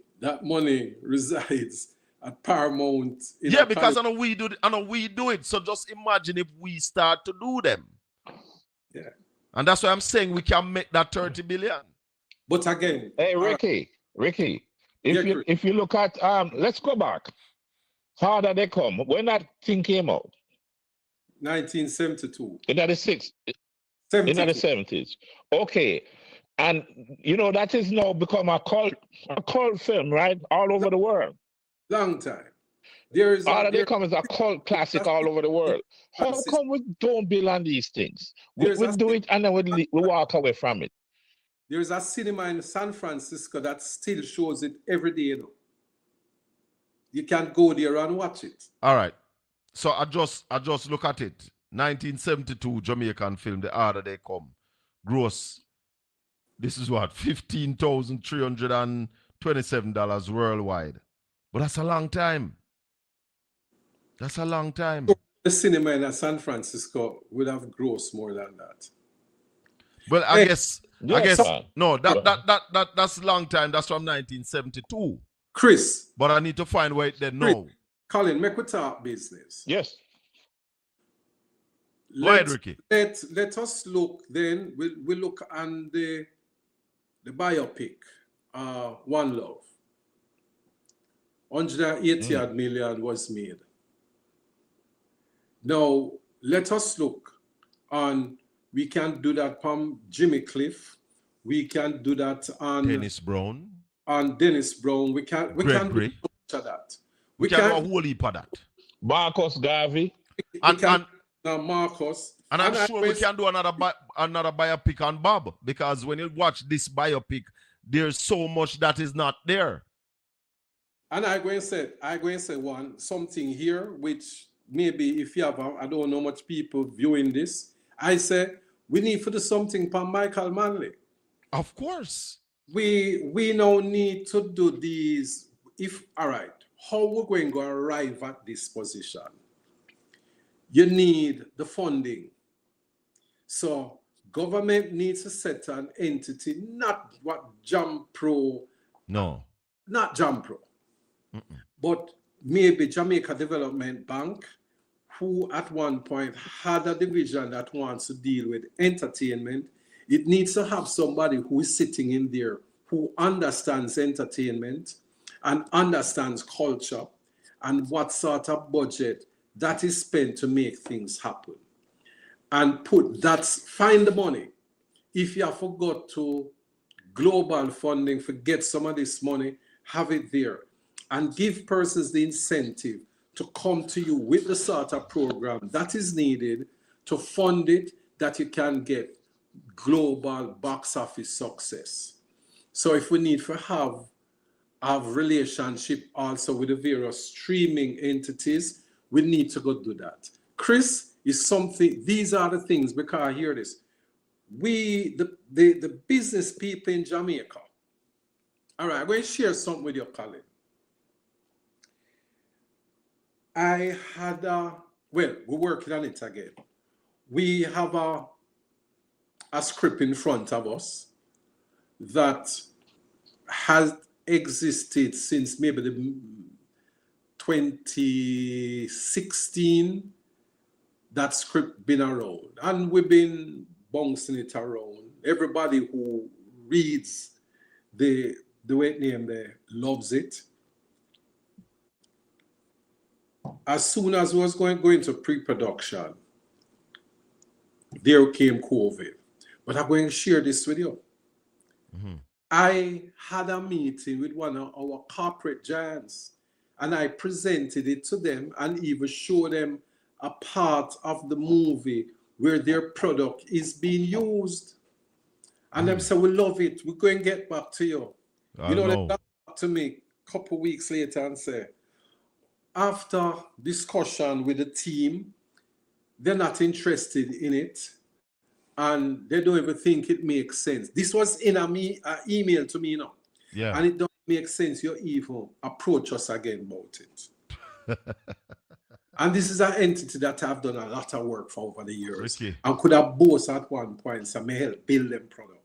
resides at Paramount. Yeah, because I know we do it. I know we do it. So just imagine if we start to do them. Yeah. And that's why I'm saying we can make that 30 billion. But again, Hey, Ricky, if you look at let's go back. How did they come? When that thing came out? 1972. In the 70s. Okay. And you know that is now become a cult film, right? All over the world. Long time. They come as a cult classic all over the world. How come we don't build on these things? We do it and then we walk away from it. There's a cinema in San Francisco that still shows it every day. You know? You can go there and watch it. All right. So I just look at it. 1972 Jamaican film, The Harder They Come. Gross. This is what? $15,327 worldwide. But that's a long time. That's a long time. The cinema in San Francisco would have grossed more than that. Well, I guess that's a long time. That's from 1972. Chris. But I need to find where it then now. Colin, make we talk business. Yes. Go ahead, Ricky. Let us look then. We'll look on the biopic, One Love. 180 million was made. Now, let us look on, we can do that from Jimmy Cliff. We can do that on Dennis Brown. On Dennis Brown. We can do much of that. We can do a whole heap of that. Marcus Garvey. And Marcus. And I'm sure we can do another biopic on Bob, because when you watch this biopic, there's so much that is not there. And I go and say something here, which maybe if you have, I don't know much people viewing this. I say we need to do something for Michael Manley. Of course. We now need to do these. All right, how we're going to arrive at this position? You need the funding. So government needs to set an entity, not what JAMPRO. No. Not JAMPRO. But maybe Jamaica Development Bank, who at one point had a division that wants to deal with entertainment. It needs to have somebody who is sitting in there who understands entertainment and understands culture and what sort of budget that is spent to make things happen. And find the money. If you have forgot to global funding, forget some of this money, have it there. And give persons the incentive to come to you with the sort of program that is needed to fund it, that you can get global box office success. So if we need to have relationship also with the various streaming entities, we need to go do that. Chris, is something, these are the things, because I hear this. The business people in Jamaica. All right, I'm going to share something with you, Colin. We're working on it again. We have a script in front of us that has existed since maybe the 2016. That script been around, and we've been bouncing it around. Everybody who reads the way it named there loves it. As soon as we was going to pre-production, there came COVID. But I'm going to share this with you. Mm-hmm. I had a meeting with one of our corporate giants, and I presented it to them and even showed them a part of the movie where their product is being used. And them say, we love it. We're going to get back to you. They got back to me a couple of weeks later and say, after discussion with the team, they're not interested in it. And they don't even think it makes sense. This was in an email to me, Yeah. And it don't make sense. You even approach us again about it. And this is an entity that I've done a lot of work for over the years. Ricky. And could have both at one point, so may help build them product.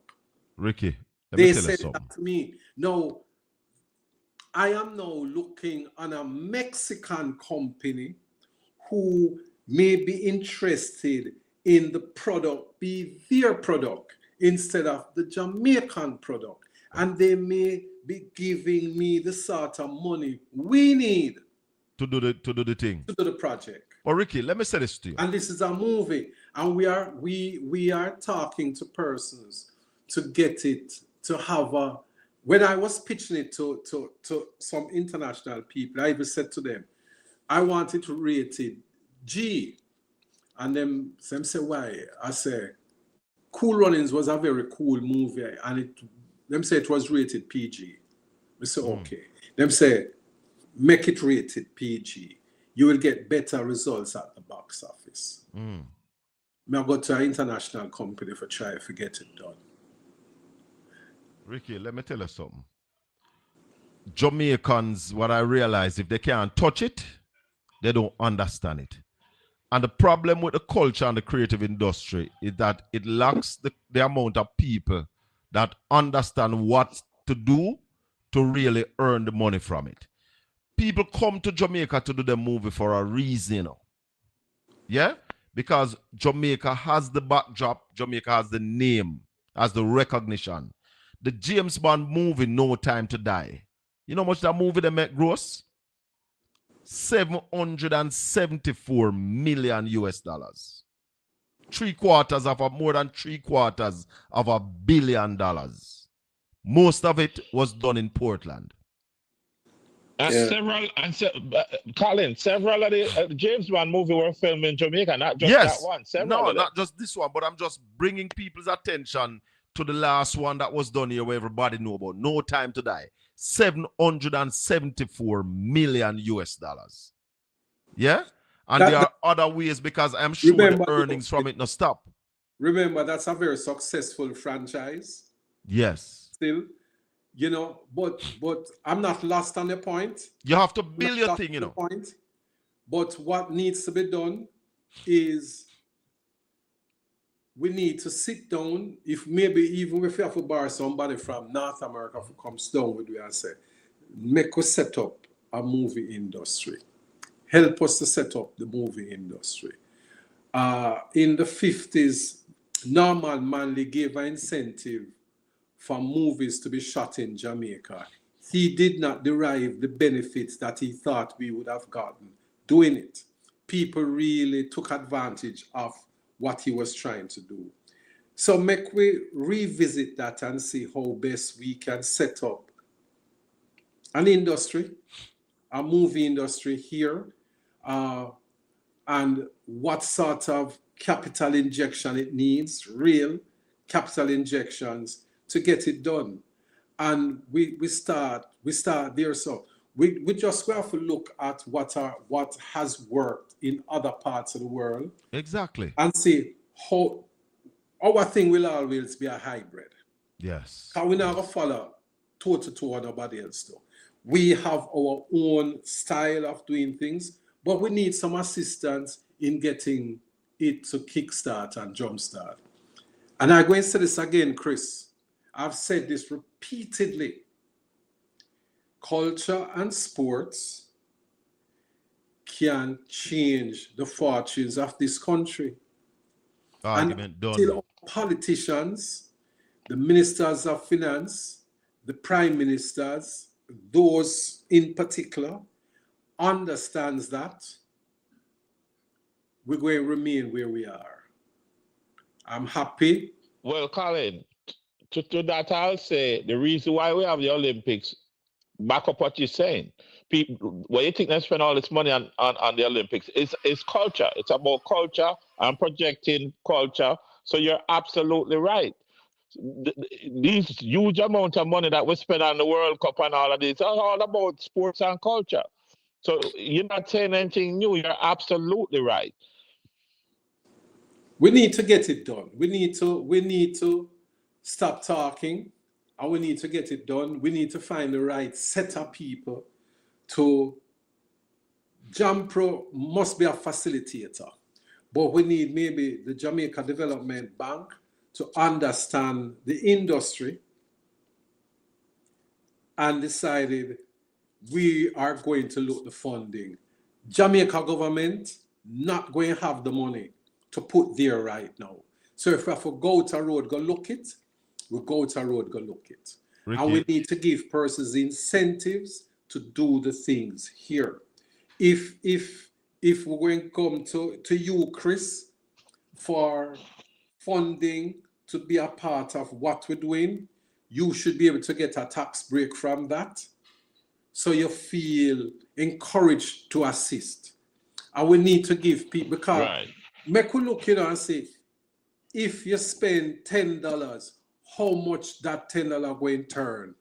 Ricky, They said that to me. No, I am now looking on a Mexican company who may be interested in the product, be their product instead of the Jamaican product. And they may be giving me the sort of money we need to do the thing. to do the project. But Ricky, let me say this to you. And this is a movie, and we are talking to persons to get it to have a. When I was pitching it to some international people, I even said to them, I want it rated G, and them say why? I say, Cool Runnings was a very cool movie, and them say it was rated PG. We say okay. Them say make it rated PG. You will get better results at the box office. I go to an international company for try to get it done. Ricky, let me tell you something. Jamaicans, what I realize, if they can't touch it, they don't understand it. And the problem with the culture and the creative industry is that it lacks the amount of people that understand what to do to really earn the money from it. People come to Jamaica to do the movie for a reason, you know? Yeah? Because Jamaica has the backdrop, Jamaica has the name, has the recognition. The James Bond movie, No Time to Die. You know how much that movie they make gross? 774 million US dollars. More than $750 million. Most of it was done in Portland. Colin, several of the James Bond movie were filmed in Jamaica, not just that one. Not just this one, but I'm just bringing people's attention to the last one that was done here where everybody know about. No Time to Die. 774 million US dollars. Yeah? And there are other ways because I'm sure the earnings from it not stop. Remember, that's a very successful franchise. Yes. Still, you know, but I'm not lost on the point. You have to build your thing, you know. Point. But what needs to be done is we need to sit down, if maybe even if you have to borrow somebody from North America who comes down with you and say, make us set up a movie industry. Help us to set up the movie industry. In the 50s, Norman Manley gave an incentive for movies to be shot in Jamaica. He did not derive the benefits that he thought we would have gotten doing it. People really took advantage of what he was trying to do. So make we revisit that and see how best we can set up an industry, a movie industry here, and what sort of capital injection it needs, real capital injections to get it done. And we start there. So we just have to look at what has worked in other parts of the world. Exactly. And see how our thing will always be a hybrid. Yes. Because we never follow toe to toe nobody else though. We have our own style of doing things, but we need some assistance in getting it to kickstart and jumpstart. And I'm going to say this again, Chris. I've said this repeatedly. Culture and sports can change the fortunes of this country. Argument done. Until politicians, the ministers of finance, the prime ministers, those in particular, understands that, we're going to remain where we are. I'm happy. Well, Colin, to that I'll say the reason why we have the Olympics, back up what you're saying. People, what you think they spend all this money on the Olympics is culture. It's about culture and projecting culture. So you're absolutely right. These huge amount of money that we spend on the World Cup and all of this are all about sports and culture. So you're not saying anything new. You're absolutely right. We need to get it done. We need to stop talking, and we need to get it done. We need to find the right set of people to. JAMPRO must be a facilitator, but we need maybe the Jamaica Development Bank to understand the industry and decided we are going to look the funding. Jamaica government not going to have the money to put there right now. So if we have to go to a road, go look it, we go to a road, go look it. Ricky. And we need to give persons incentives to do the things here. If we're going to come to you, Chris, for funding to be a part of what we're doing, you should be able to get a tax break from that. So you feel encouraged to assist. And we need to give people, because make we look, and say, if you spend $10, how much that $10 going to turn?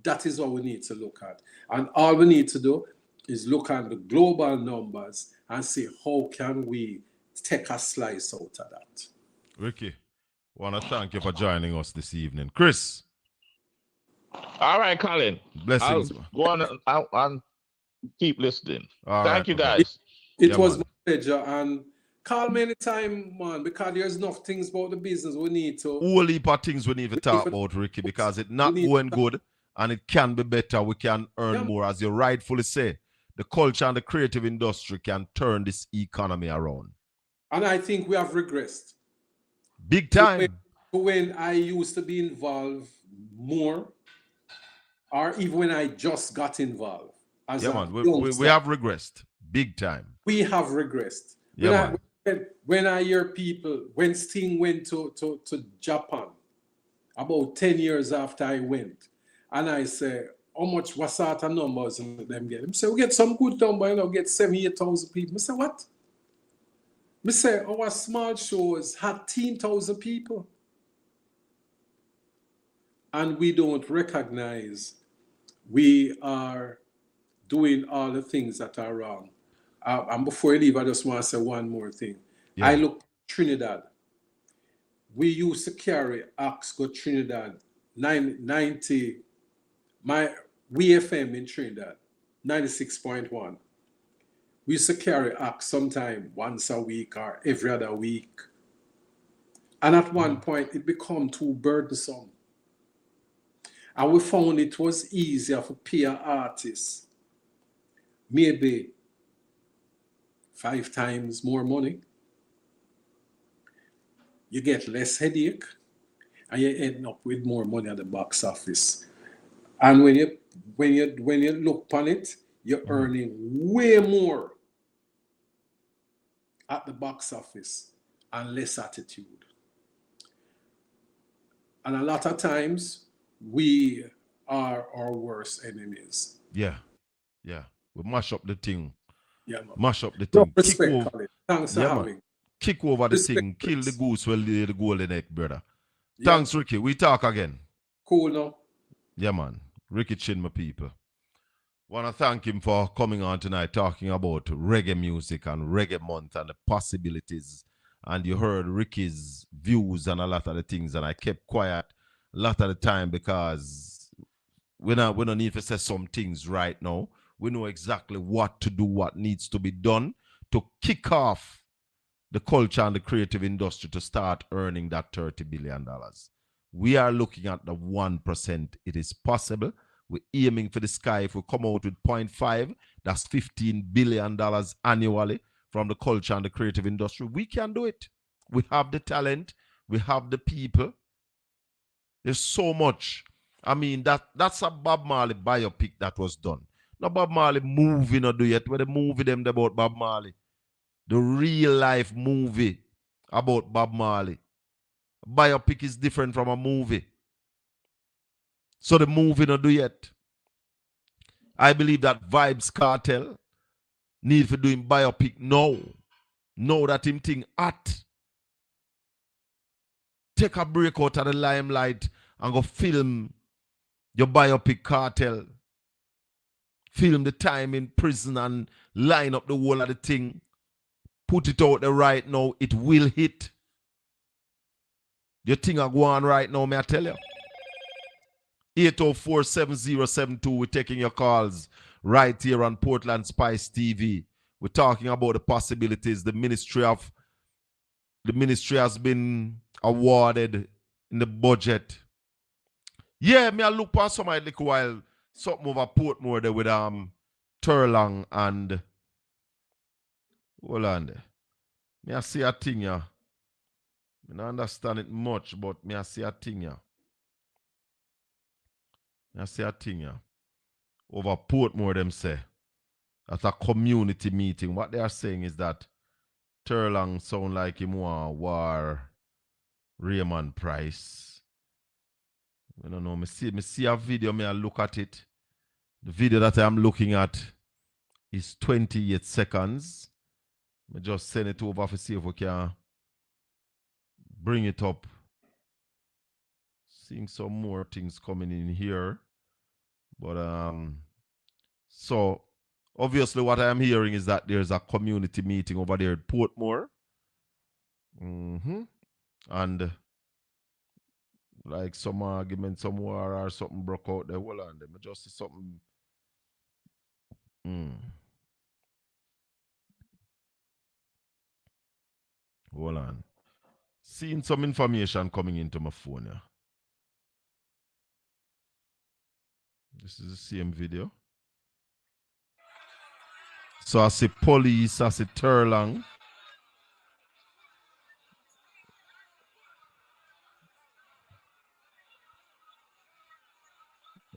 That is what we need to look at. And all we need to do is look at the global numbers and see how can we take a slice out of that. Ricky, want to thank you for joining us this evening. Chris. All right, Colin. Blessings. I'll go on and keep listening. All Thank right, you, okay. guys. It was my pleasure. And call me anytime, man, because there's enough things about the business we need to. Whole heap of things we need to talk about, Ricky, because it's not going good and it can be better. We can earn more, as you rightfully say. The culture and the creative industry can turn this economy around. And I think we have regressed. Big time. When I used to be involved more, or even when I just got involved. As yeah, man. We have regressed. Big time. We have regressed. Yeah, when I hear people, when Sting went to Japan, about 10 years after I went, and I say, how much, what sort of numbers them get? Him say, we get some good number, get 78,000 people. I say, what? I say, our small shows had 10,000 people. And we don't recognize we are doing all the things that are wrong. And before I leave, I just want to say one more thing. Yeah. I look Trinidad. We used to carry Ox go Trinidad, 90, my WFM in Trinidad, 96.1. We used to carry Ox sometime once a week or every other week. And at one point, it became too burdensome. And we found it was easier for pay artists, maybe 5 times more money. You get less headache, and you end up with more money at the box office. And when you look upon it, you're earning way more at the box office and less attitude. And a lot of times, we are our worst enemies. Yeah. We mash up the thing. Yeah, man. Mash up the thing. Respect, Colin. Thanks for having. Kick over the thing. Kill the goose while lay the golden egg, brother. Yeah. Thanks, Ricky. We talk again. Cool, no? Yeah, man. Ricky Chin, my people. Want to thank him for coming on tonight talking about reggae music and Reggae Month and the possibilities. And you heard Ricky's views and a lot of the things, and I kept quiet a lot of the time because we don't need to say some things right now. We know exactly what to do, what needs to be done to kick off the culture and the creative industry to start earning that $30 billion. We are looking at the 1%. It is possible. We're aiming for the sky. If we come out with 0.5, that's $15 billion annually from the culture and the creative industry. We can do it. We have the talent. We have the people. There's so much. I mean, that's a Bob Marley biopic that was done. Not Bob Marley movie not do yet. Where the movie them about Bob Marley. The real life movie about Bob Marley. Biopic is different from a movie. So the movie not do yet. I believe that Vibes Cartel need for doing biopic now. Know that him thing hot. Take a break out of the limelight and go film your biopic Cartel. Film the time in prison and line up the whole of the thing. Put it out there right now. It will hit. Your thing are going right now, may I tell you? 804-7072. We're taking your calls right here on Portland Spice TV. We're talking about the possibilities. The ministry has been awarded in the budget. Yeah, me I look past some little while. something over Portmore there with Turlang and hold on there. Me I see a thing ya. I don't understand it much, but me I see a thing ya. Me I see a thing ya. Over Portmore them say. At a community meeting. What they are saying is that Turlang sound like him want war Raymond Price. I don't know. Me see a video, me I look at it. The video that I'm looking at is 28 seconds. Me just send it over to see if we can bring it up. Seeing some more things coming in here. But so obviously what I am hearing is that there's a community meeting over there at Portmore. And like some argument, some war or something broke out there. Hold on, them just see something. Hold on. Seeing some information coming into my phone here. This is the same video. So I see police, I see Turlang.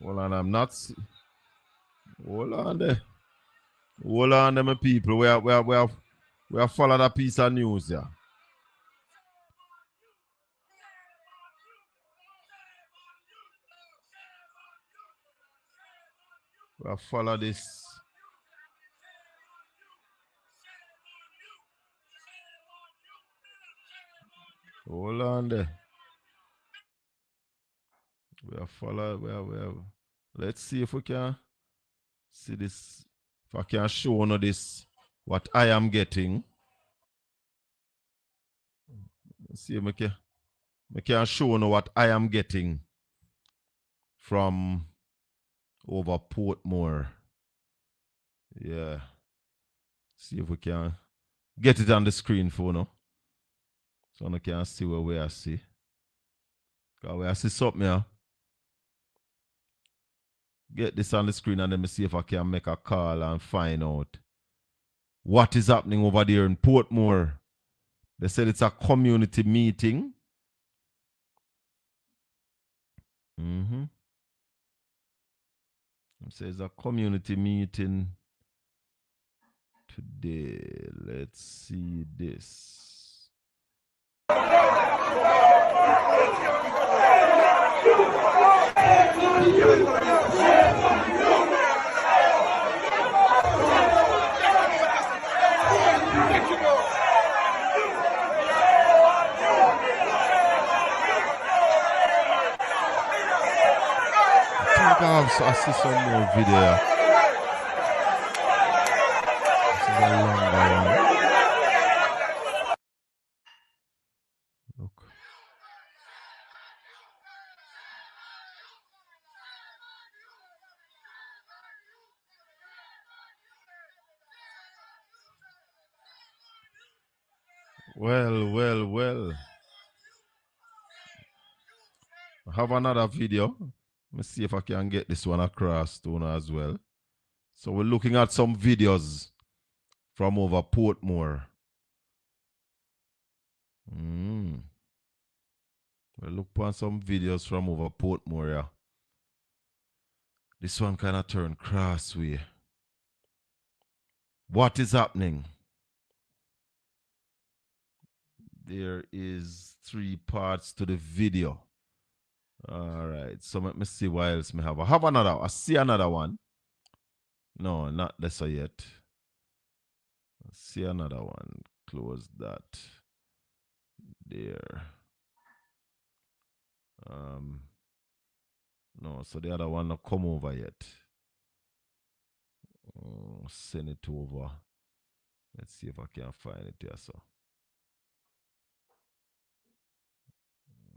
Hold on, I'm not. Hold on there. Hold on there, my people. We are following a piece of news here. We are follow this. Hold on there. We are follow. Let's see if we can see this. If I can show you this, what I am getting. Let's see if I can show you what I am getting from over Portmore. Yeah. See if we can get it on the screen for now. So I can see what we are see. Because we are see something here. Get this on the screen and let me see if I can make a call and find out what is happening over there in Portmore. They said it's a community meeting. It says a community meeting today. Let's see this. I see some more video. This is a longer one. Look. Well. I have another video. Let me see if I can get this one across to you as well. So we're looking at some videos from over Portmore. We'll look at some videos from over Portmore, yeah. This one kind of turned crossway. What is happening? There is 3 parts to the video. All right, so let me see what else I have. I have another. I see another one. No, not this yet. I see another one. Close that. There. No, so the other one not come over yet. Send it over. Let's see if I can find it here. So.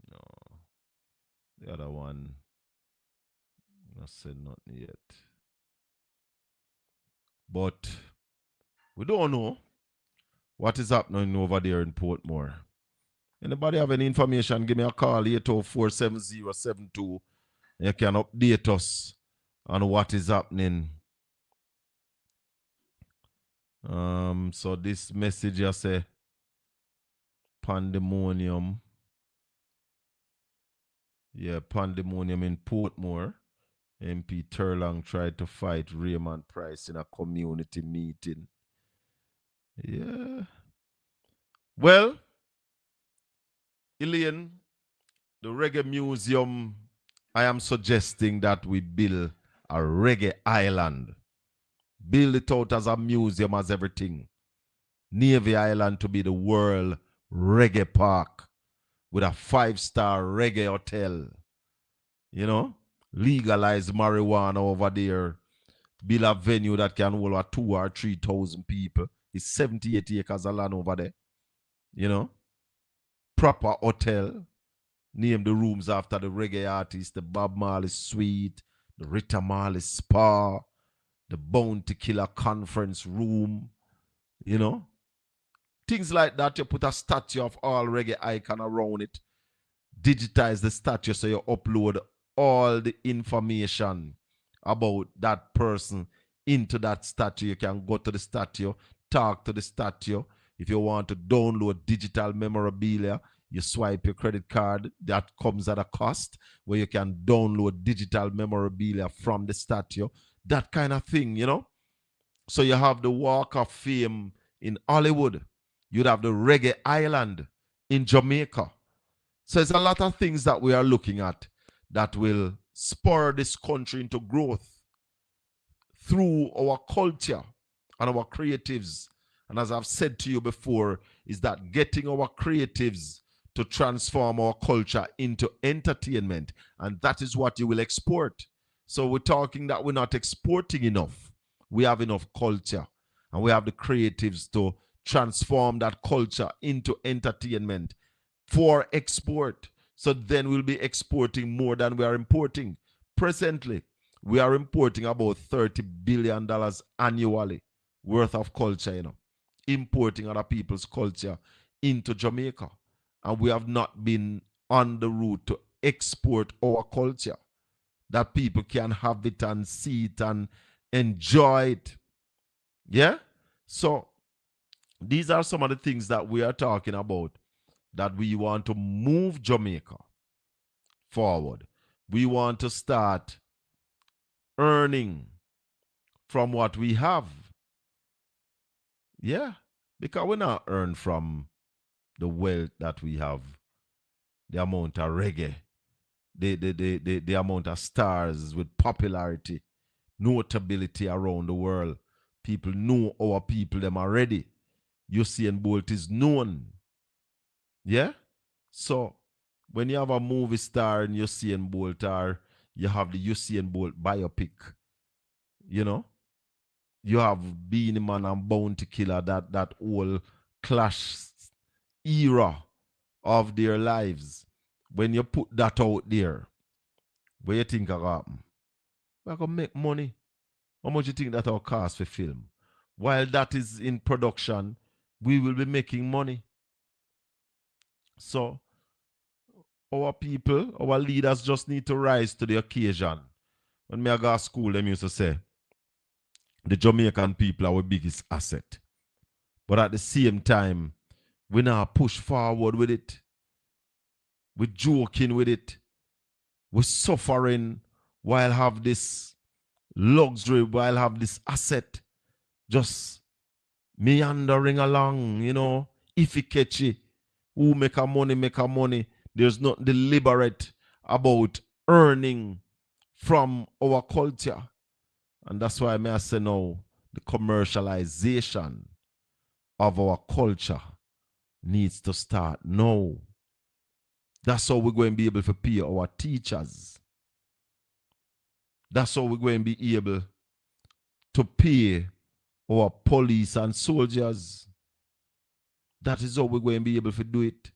No. The other one, not said nothing yet. But we don't know what is happening over there in Portmore. Anybody have any information, give me a call, 804-7072. You can update us on what is happening. So this message I say pandemonium. Yeah, pandemonium in Portmore. MP Turlong tried to fight Raymond Price in a community meeting. Yeah. Well, Elaine, the Reggae Museum, I am suggesting that we build a Reggae Island. Build it out as a museum, as everything. Navy Island to be the world reggae park with a 5-star reggae hotel. You know, legalize marijuana over there. Build a venue that can hold 2,000 or 3,000 people. It's 78 acres of land over there. You know, proper hotel. Name the rooms after the reggae artists, the Bob Marley Suite, the Rita Marley Spa, the Bounty Killer Conference Room, you know. Things like that. You put a statue of all reggae icon around it. Digitize the statue so you upload all the information about that person into that statue. You can go to the statue, talk to the statue. If you want to download digital memorabilia, you swipe your credit card. That comes at a cost where you can download digital memorabilia from the statue. That kind of thing, you know. So you have the Walk of Fame in Hollywood. You'd have the Reggae Island in Jamaica. So there's a lot of things that we are looking at that will spur this country into growth through our culture and our creatives. And as I've said to you before, is that getting our creatives to transform our culture into entertainment. And that is what you will export. So we're talking that we're not exporting enough. We have enough culture. And we have the creatives to transform that culture into entertainment for export. So then we'll be exporting more than we are importing. Presently, we are importing about $30 billion annually worth of culture, you know, importing other people's culture into Jamaica. And we have not been on the route to export our culture, that people can have it and see it and enjoy it. Yeah? So these are some of the things that we are talking about, that we want to move Jamaica forward. We want to start earning from what we have. Yeah, because we not earn from the wealth that we have, the amount of reggae, the amount of stars with popularity, notability around the world. People know our people them already. Usain Bolt is known. Yeah? So when you have a movie star in Usain Bolt, or you have the Usain Bolt biopic, you know, you have Beanie Man and Bounty Killer, that whole clash era of their lives. When you put that out there, what you think will happen? We're going to make money. How much you think that will cost for film? While that is in production, we will be making money. So our people, our leaders just need to rise to the occasion. When I go to school, them used to say, the Jamaican people are our biggest asset. But at the same time, we now push forward with it. We're joking with it. We're suffering while have this luxury, while have this asset just meandering along, you know, iffy catchy. Who make a money. There's nothing deliberate about earning from our culture. And that's why I say now, the commercialization of our culture needs to start now. That's how we're going to be able to pay our teachers. That's how we're going to be able to pay our police and soldiers. That is how we're going to be able to do it.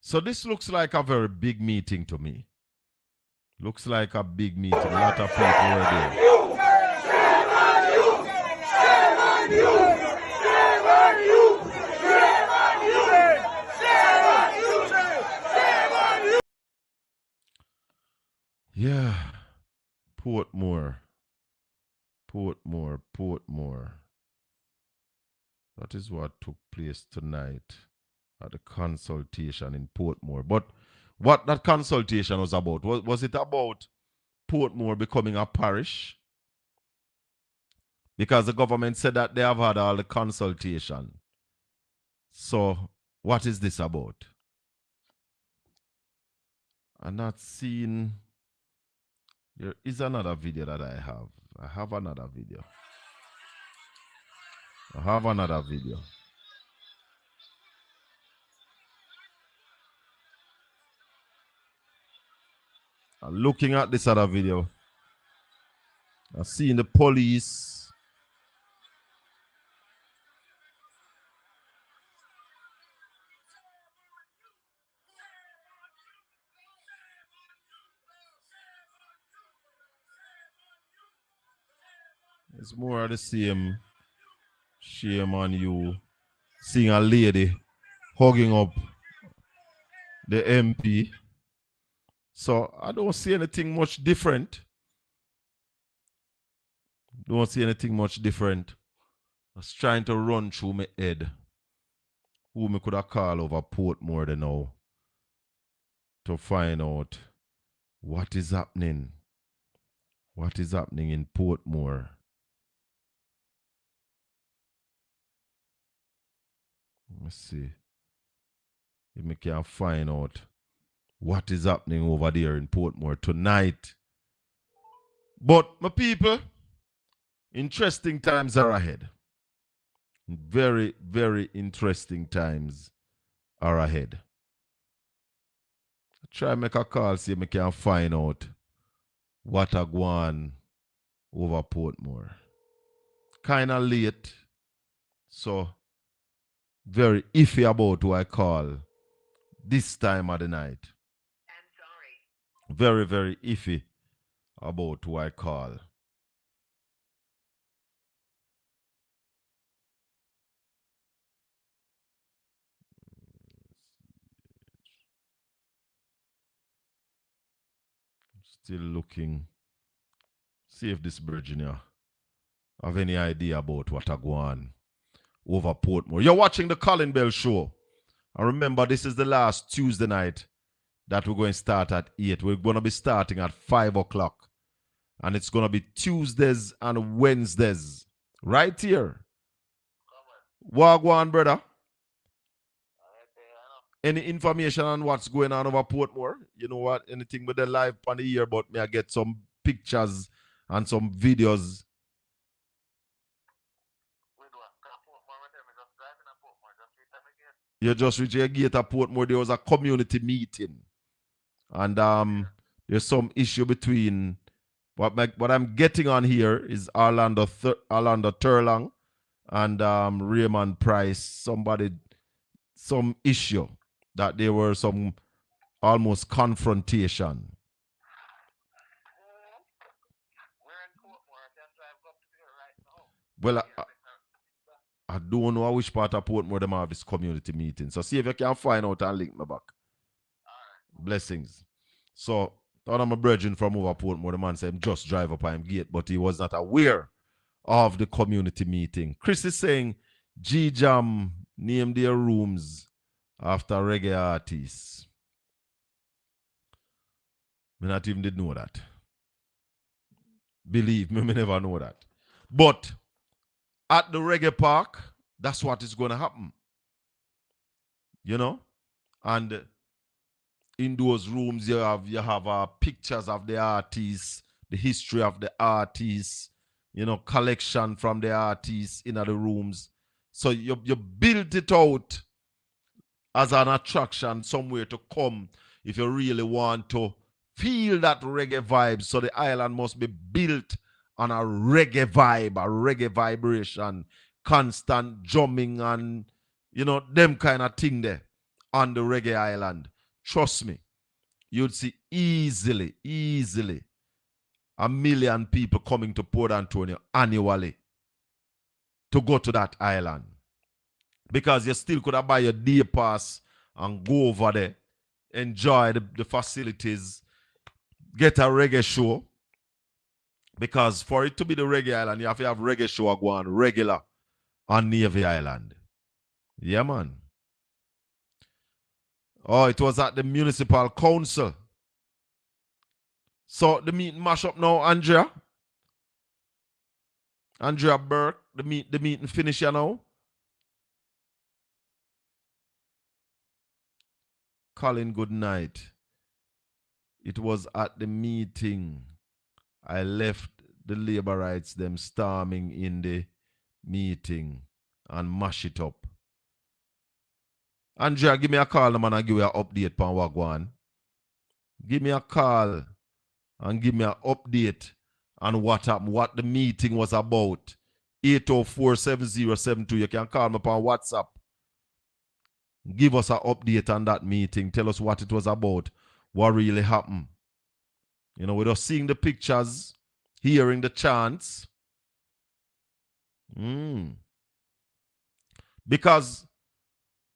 So this looks like a very big meeting to me. Looks like a big meeting. A lot of people were there. Yeah. Portmore. That is what took place tonight at the consultation in Portmore. But what that consultation was about, was it about Portmore becoming a parish? Because the government said that they have had all the consultation. So what is this about? I'm not seeing. There is another video that I have. I have another video. I'm looking at this other video. I'm seeing the police. It's more of the same. Shame on you. Seeing a lady hugging up the MP. So I don't see anything much different. I was trying to run through my head who me could have called over Portmore then now to find out what is happening. What is happening in Portmore? Let's see if we can find out what is happening over there in Portmore tonight. But my people, interesting times are ahead. Very, very interesting times are ahead. I try make a call, see if I can find out what are going over Portmore. Kind of late, so very iffy about who I call this time of the night. I'm sorry. Very, very iffy about who I call. Still looking. See if this Virginia have any idea about what are going on over Portmore. You're watching the Colin Bell Show. And remember, this is the last Tuesday night that we're going to start at 8. We're going to be starting at 5 o'clock. And it's going to be Tuesdays and Wednesdays. Right here. Wagwan, brother. Any information on what's going on over Portmore? You know what? Anything with the live on the ear, but may I get some pictures and some videos. You just reach your gate at Portmore. There was a community meeting. And there's some issue between what I'm getting on here is Orlando Turlong and Raymond Price. Some issue that there were some almost confrontation. Well, I don't know which part of Portmore them have this community meeting. So see if you can find out and link me back. Blessings. So, one of my brethren from over Portmore, the man said just drive up on him gate, but he was not aware of the community meeting. Chris is saying G-Jam named their rooms after reggae artists. Me not even did know that. Believe me, me never know that. But at the reggae park, that's what is going to happen. You know? And in those rooms, you have pictures of the artists, the history of the artists, you know, collection from the artists in the rooms. So you build it out as an attraction, somewhere to come if you really want to feel that reggae vibe. So the island must be built on a reggae vibe, a reggae vibration, constant drumming and, you know, them kind of thing there on the reggae island. trust me, you'd see easily 1 million people coming to Port Antonio annually to go to that island. Because you still could have buy your day pass and go over there, enjoy the facilities, get a reggae show. Because for it to be the Reggae Island, you have to have reggae show go on regular on Navy Island. Yeah, man. Oh, it was at the municipal council. So the meeting mash up now, Andrea. Andrea Burke, the meeting finish now. Colin, good night. It was at the meeting. I left the labor rights them storming in the meeting and mash it up. Andrea, give me a call, man, and give you an update on what go on. Give me a call and give me an update on what happened, what the meeting was about. 804-7072. You can call me upon WhatsApp. Give us an update on that meeting. Tell us what it was about, what really happened. You know, we're just seeing the pictures, hearing the chants. Because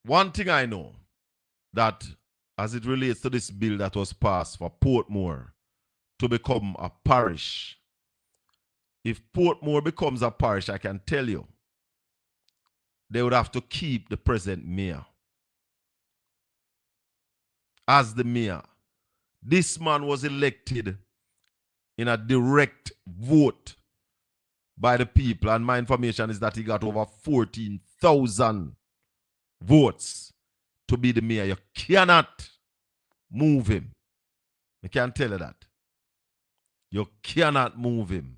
one thing I know, that as it relates to this bill that was passed for Portmore to become a parish, if Portmore becomes a parish, I can tell you, they would have to keep the present mayor as the mayor. This man was elected in a direct vote by the people, and my information is that he got over 14,000 votes to be the mayor. You cannot move him. I can't tell you that. You cannot move him.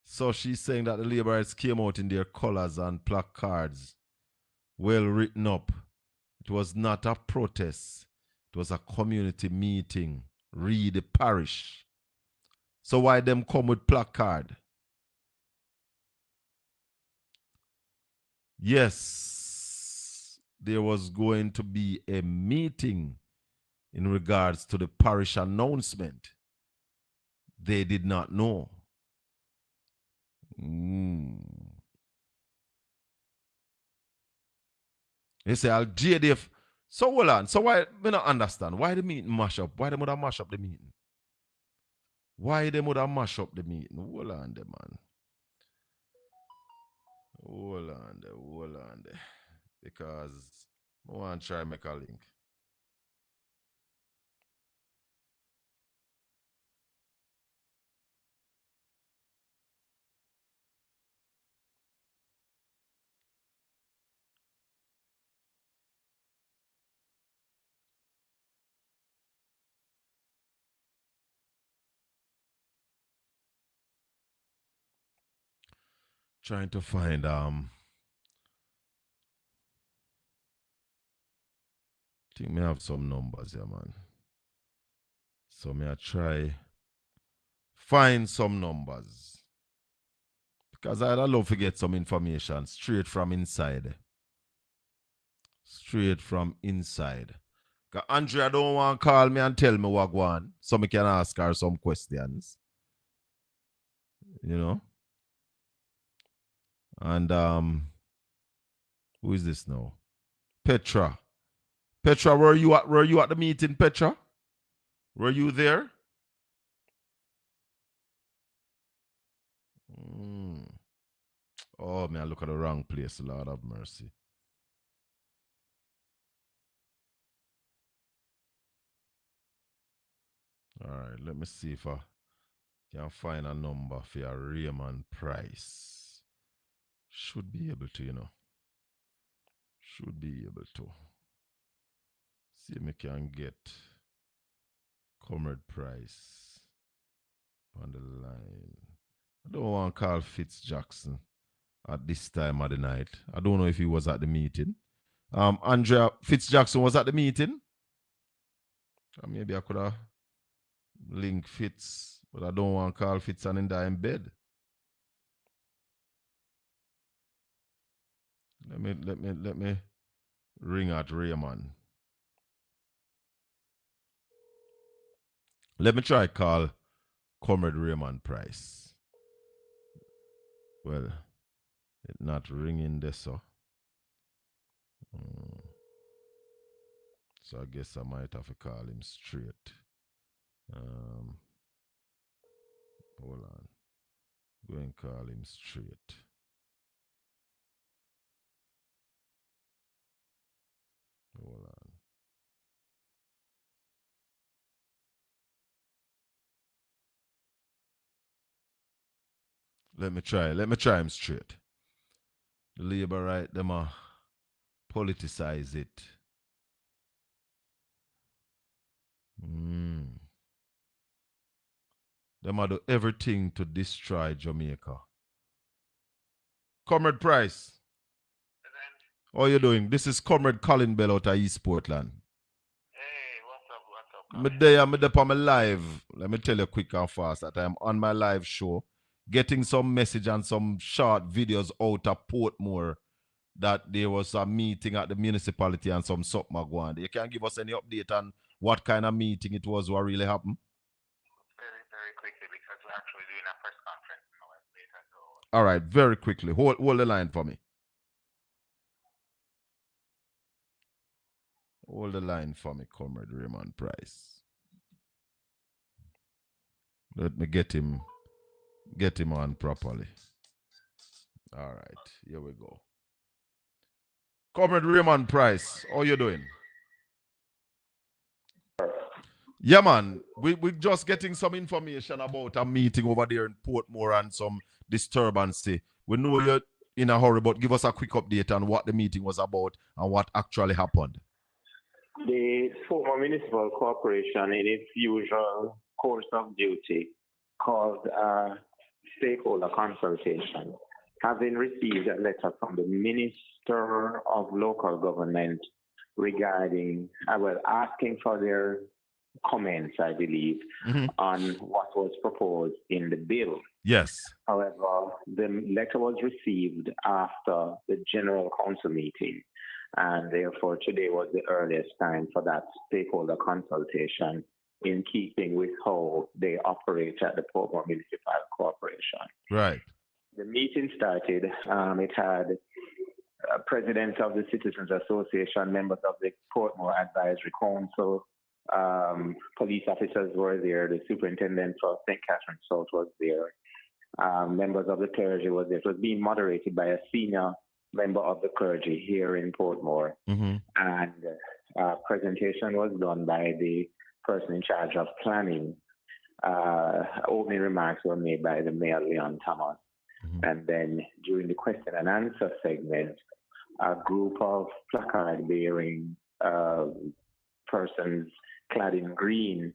So she's saying that the Labourites came out in their colors and placards, well written up. It was not a protest. It was a community meeting. Read the parish. So why them come with placard? Yes, there was going to be a meeting in regards to the parish announcement. They did not know. They say, I'll JDF. So hold on. So why, we don't understand. Why the meeting mash up? Why they would have mash up the meeting? Why they would have mash up the meeting? Hold on there, man. Hold on there. Because I want to try make a link. Trying to find I think me have some numbers here, man. So me I try find some numbers. Because I'd love to get some information straight from inside. Straight from inside. Because Andrea don't want to call me and tell me what go on, so me can ask her some questions. You know? And who is this now? Petra. Petra, were you at the meeting, Petra? Were you there? Oh, man, I look at the wrong place. Lord have mercy. All right, let me see if I can find a number for your Raymond Price. Should be able to, you know. Should be able to. See if I can get Comrade Price on the line. I don't want to call Fitz Jackson at this time of the night. I don't know if he was at the meeting. Andrea Fitz Jackson was at the meeting. Maybe I could have linked Fitz, but I don't want to call Fitz and in bed. Let me ring at Raymond. Let me try call Comrade Raymond Price. Well, it's not ringing this, so. So I guess I might have to call him straight. Hold on. Go and call him straight. Hold on. Let me try him straight. The labor right, them politicize it. Them do everything to destroy Jamaica. Comrade Price. How you doing? This is Comrade Colin Bell out of East Portland. Hey, what's up, I'm there on my live. Let me tell you quick and fast that I'm on my live show, getting some message and some short videos out of Portmore that there was a meeting at the municipality and some something going. You can give us any update on what kind of meeting it was, what really happened? Very, very quickly, because we're actually doing a press conference now later. So. All right, very quickly. Hold the line for me. Hold the line for me, Comrade Raymond Price. Let me get him on properly. All right, here we go. Comrade Raymond Price, how you doing? Yeah, man. We're just getting some information about a meeting over there in Portmore and some disturbance. We know you're in a hurry, but give us a quick update on what the meeting was about and what actually happened. The former municipal corporation, in its usual course of duty, called a stakeholder consultation, having received a letter from the Minister of Local Government regarding, asking for their comments, I believe, on what was proposed in the bill. Yes. However, the letter was received after the General Council meeting, and therefore today was the earliest time for that stakeholder consultation in keeping with how they operate at the Portmore Municipal Corporation. Right. The meeting started, it had presidents of the Citizens Association, members of the Portmore Advisory Council, police officers were there, the superintendent of St. Catherine South was there, members of the clergy was there. It was being moderated by a senior member of the clergy here in Portmore. And presentation was done by the person in charge of planning. Opening remarks were made by the Mayor, Leon Thomas. And then during the question and answer segment, a group of placard-bearing persons clad in green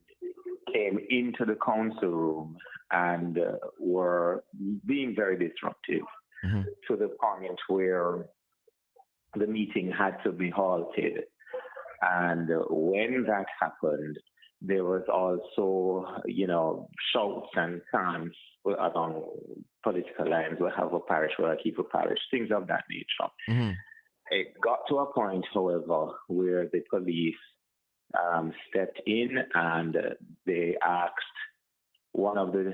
came into the council room and were being very disruptive to the point where the meeting had to be halted. And when that happened, there was also, shouts and chants along political lines. We'll have a parish, we'll keep a parish, things of that nature. It got to a point, however, where the police stepped in and they asked one of the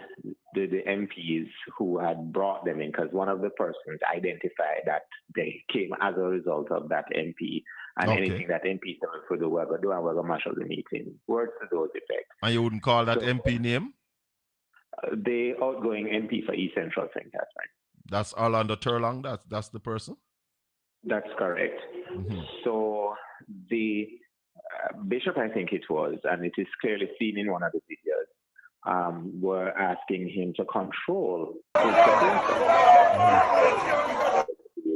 MPs who had brought them in, because one of the persons identified that they came as a result of that MP, and anything that MP said for the we're going to do, and we're going to mash up the meeting. Words to those effects. And you wouldn't call that MP name? The outgoing MP for East Central St. Catherine. That's Orlando Turlong? That's the person? That's correct. So the bishop, I think it was, and it is clearly seen in one of the videos, were asking him to control his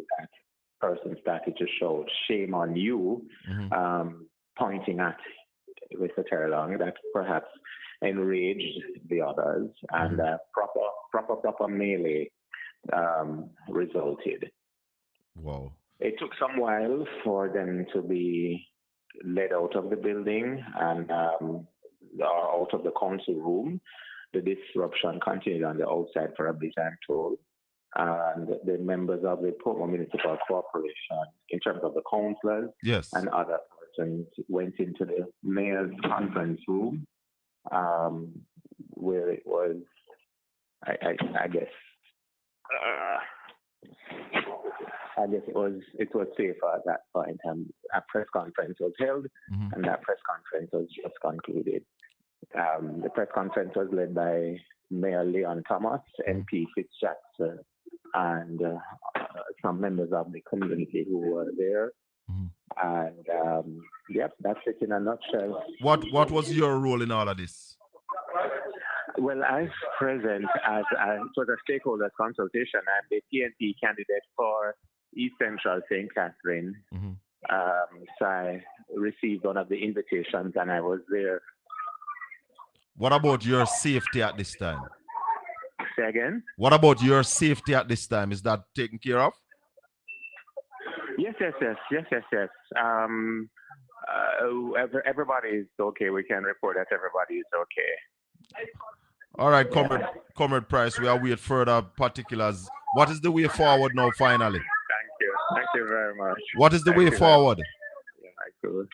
that person started to shout, "Shame on you," pointing at Mr. Turlong. That perhaps enraged the others, and proper melee resulted. Wow. It took some while for them to be led out of the building and out of the council room. The disruption continued on the outside for a bit, I'm told. and the members of the Portmore Municipal Corporation, in terms of the councillors Yes. and other persons, went into the mayor's conference room, where it was, I guess it was safer at that point, and a press conference was held, and that press conference was just concluded. The press conference was led by Mayor Leon Thomas, MP Fitzjackson, and some members of the community who were there. And yep, that's it in a nutshell. What was your role in all of this? Well, as present as it was a stakeholders consultation, I'm the TNT candidate for East Central St. Catherine. So I received one of the invitations and I was there. What about your safety at this time? Say again? What about your safety at this time? Is that taken care of? Yes. Everybody is okay. We can report that everybody is okay. All right, Comrade Price, we are waiting further particulars. What is the way forward now, finally? Thank you very much. What is the way forward? Yeah, good.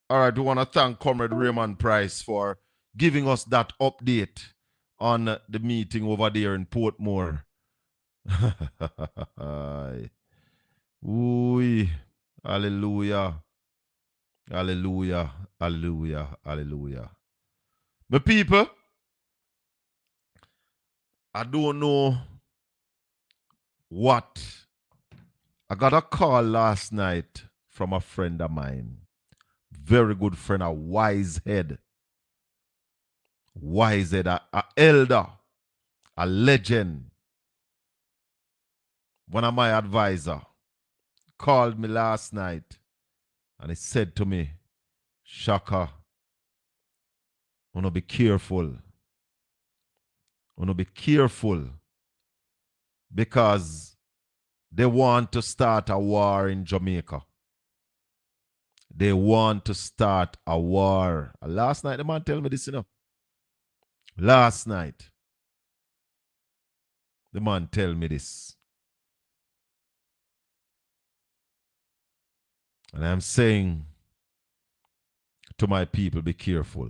All right, we want to thank Comrade Raymond Price for giving us that update on the meeting over there in Portmore. Ooh, hallelujah. Hallelujah, hallelujah, hallelujah. My people, I don't know what. I got a call last night from a friend of mine. Very good friend, a wise head. A elder, a legend. One of my advisor called me last night and he said to me, Shaka, be careful. Be careful because they want to start a war in Jamaica. They want to start a war. Last night, the man tell me this, Last night, the man tell me this. And I'm saying to my people, be careful.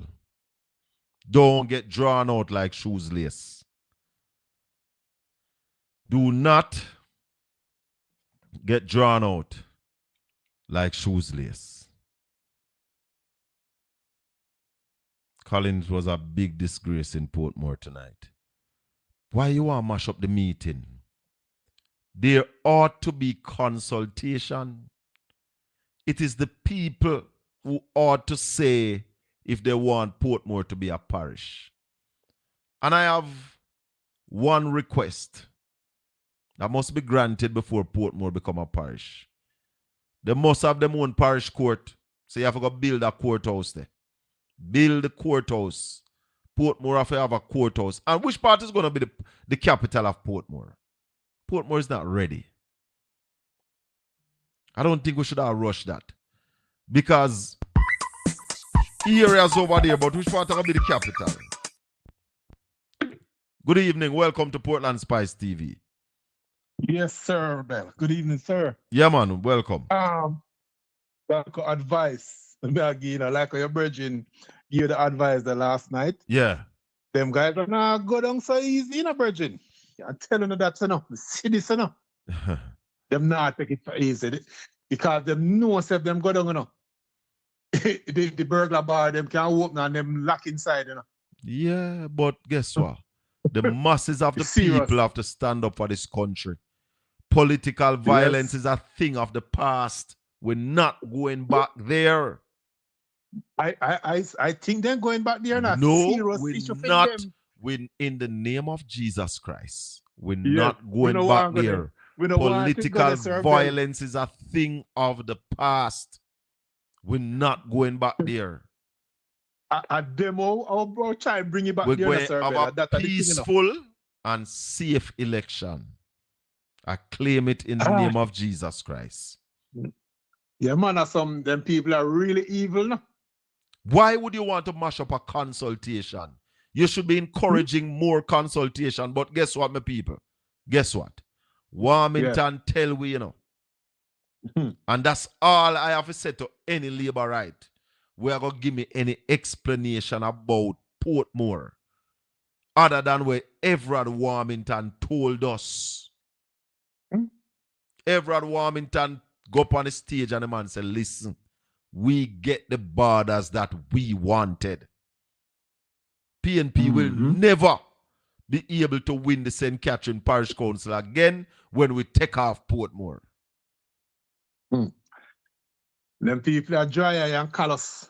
Don't get drawn out like shoes lace. Do not get drawn out like shoes lace. Colin, was a big disgrace in Portmore tonight. Why you want to mash up the meeting? There ought to be consultation. It is the people who ought to say if they want Portmore to be a parish. And I have one request that must be granted before Portmore become a parish. They must have their own parish court. So you have to go build a courthouse there. Build the courthouse. Portmore have to have a courthouse. And which part is going to be the capital of Portmore? Portmore is not ready. I don't think we should have rushed that. Because areas over there, but which part will be the capital? Good evening. Welcome to Portland Spice TV. Yes, sir, Bell. Good evening, sir. Yeah, man. Welcome. Advice. Like your virgin gave the advice the last night. Yeah. Them guys are not go down so easy, virgin. I'm telling you that's enough. See this enough. Them not take it so easy. Because them know if them go down, the burglar bar, them can open and them lock inside, Yeah, but guess what? The masses of the people have to stand up for this country. Political violence is a thing of the past. We're not going back there. I think they're going back there now. No, we're not. We're in the name of Jesus Christ. We're not going back there. Political violence is a thing of the past. We're not going back there. A demo, I'll try and bring you back We're there. going to have a peaceful and safe election. I claim it in the name of Jesus Christ. Yeah, man, some them people are really evil. No? Why would you want to mash up a consultation You should be encouraging more consultation. But guess what, my people? Guess what? Warmington tell we, And that's all I have to say to any labor right. We are going to give me any explanation about Portmore other than what Everard Warmington told us. Everard Warmington go up on the stage and the man said, listen, we get the borders that we wanted. PNP will never be able to win the St. Catherine Parish Council again when we take off Portmore. Them people are dry and callous.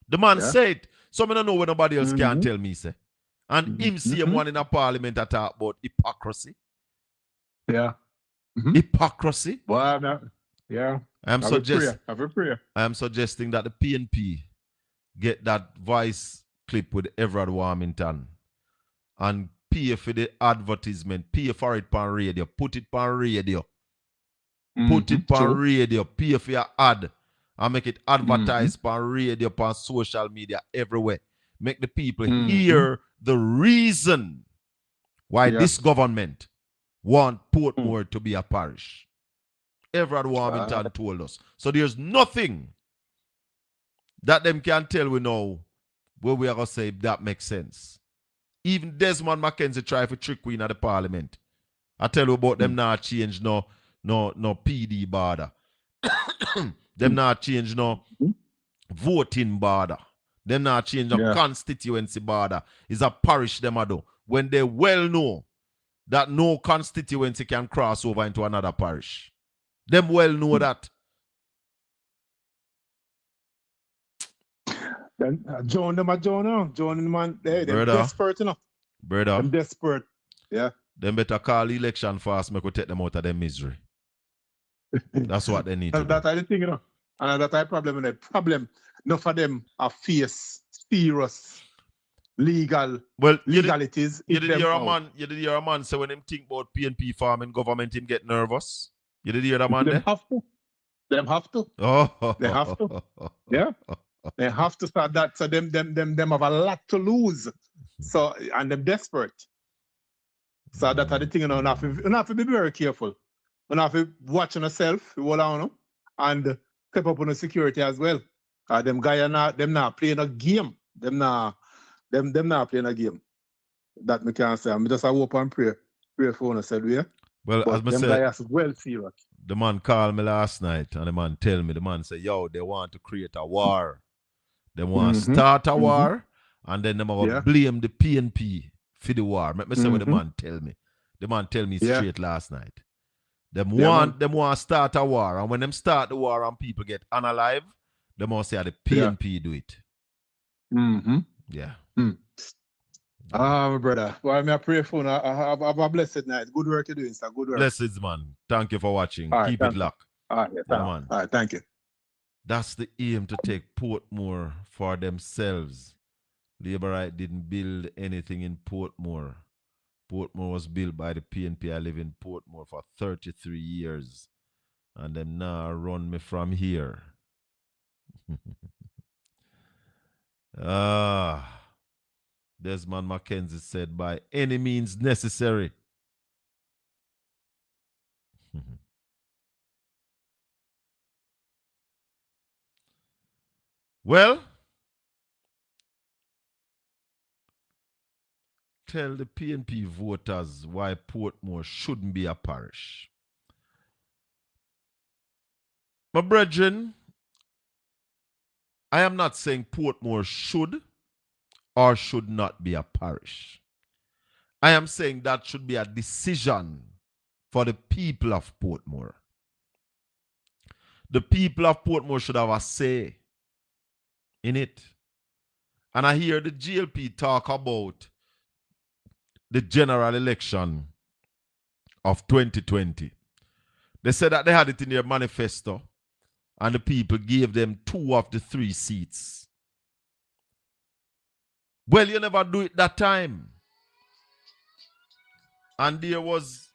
The man said, so I don't know what nobody else can tell me, say. And him see him one in a parliament that talk about hypocrisy. Yeah. Hypocrisy. Well, yeah. I am suggesting that the PNP get that voice clip with Everard Warmington and pay for the advertisement, pay for it on radio, put it on radio. Put it on radio, pay for your ad, and make it advertised on radio, on social media, everywhere. Make the people hear the reason why this government want Portmore to be a parish. Everard Warmington told us. So there's nothing that them can tell we know where we are going to say that makes sense. Even Desmond McKenzie try to trick we in the parliament. I tell you about them not change no PD border. Them not change no voting border. Them not change no constituency border. It's a parish them do. When they well know that no constituency can cross over into another parish. Them well know that. Then John man, they're desperate, Brother. Them desperate. Yeah. Them better call election fast, make we take them out of their misery. That's what they need to do. That's the thing, And that's the problem. The problem, enough of them are face serious legalities. You did hear a man say when him think about PNP farming government, him get nervous. You did hear that man there? Them have to. Oh. They have to. Yeah. They have to start that. So them have a lot to lose. So and them desperate. So that's the thing, you have to be very careful. You have to watch on yourself, and step up on the security as well. Them guys are not playing a game. Them not playing a game. That me can say. I'm just a hope and pray for us, yeah. Well, but as I said, guys well serious. The man called me last night and the man tell me, the man said, yo, they want to create a war. They want to start a war and then they going to blame the PNP for the war. Let me say what the man tell me. The man tell me straight last night. Them want to start a war, and when them start the war and people get unalive, they must say the PNP do it. Yeah. My brother. Well, I pray for you. Have a blessed night. Good work you're doing, sir. Good work. Blessed, man. Thank you for watching. Right, keep it locked. All right, man. All right, thank you. That's the aim, to take Portmore for themselves. Labour Right didn't build anything in Portmore. Portmore was built by the PNP. I live in Portmore for 33 years. And them now run me from here. Desmond McKenzie said, by any means necessary. Well, tell the PNP voters why Portmore shouldn't be a parish. My brethren, I am not saying Portmore should or should not be a parish. I am saying that should be a decision for the people of Portmore. The people of Portmore should have a say in it. And I hear the GLP talk about the general election of 2020. They said that they had it in their manifesto and the people gave them 2 of the 3 seats. Well, you never do it that time. And there was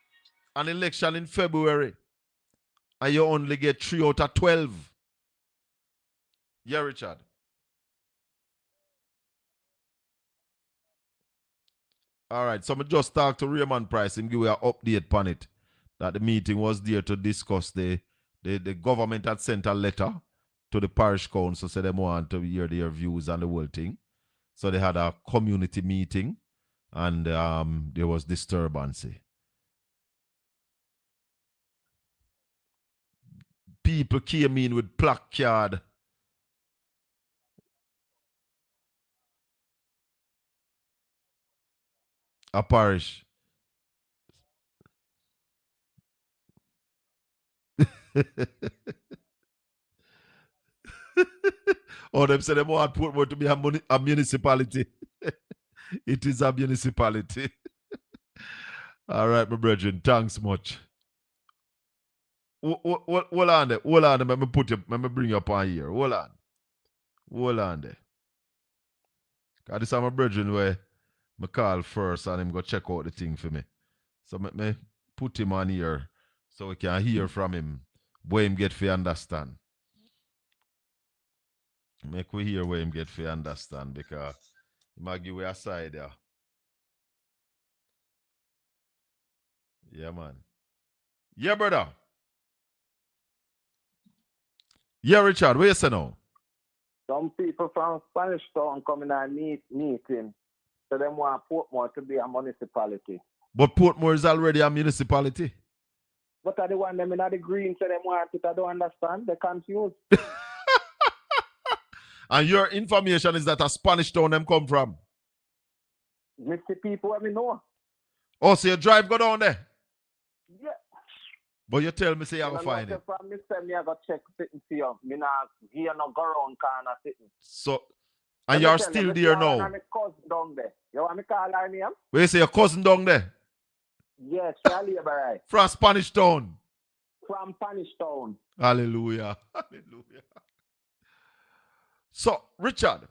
an election in February and you only get 3 out of 12. Yeah, Richard. All right. So I just talked to Raymond Price and give you an update on it. That the meeting was there to discuss the government had sent a letter to the parish council, so they want to hear their views on the whole thing. So they had a community meeting and there was disturbance. People came in with placard. A parish. Oh, them say they want Portmore to be a municipality. It is a municipality. All right, my brethren. Thanks much. Hold on there. Hold on there. Let me bring you up on here. Hold on. Hold on there. Because this is my brethren where I call first and him go check out the thing for me. So me put him on here so we can hear from him where him get for understand. Make we hear where him get for understand because he might give you a side there. Yeah, man. Yeah, brother. Yeah, Richard, where you say now? Some people from Spanish Town coming and meeting. So them want Portmore to be a municipality. But Portmore is already a municipality. But are the one them in the green, so them want it, I don't understand. They're confused. And your information is that a Spanish town them come from? Miss the people let me know. Oh, so you drive go down there? Yeah. But you tell me say you have to find it. From Miss me I got check sitting for you. Me not here no go around corner sitting. So and you're still there now? I'm a cousin down there. You want me call her name? Where you say your cousin down there? Yes, Charlie, right. From Spanish town. From Spanish Town. Hallelujah. Hallelujah. So, Richard,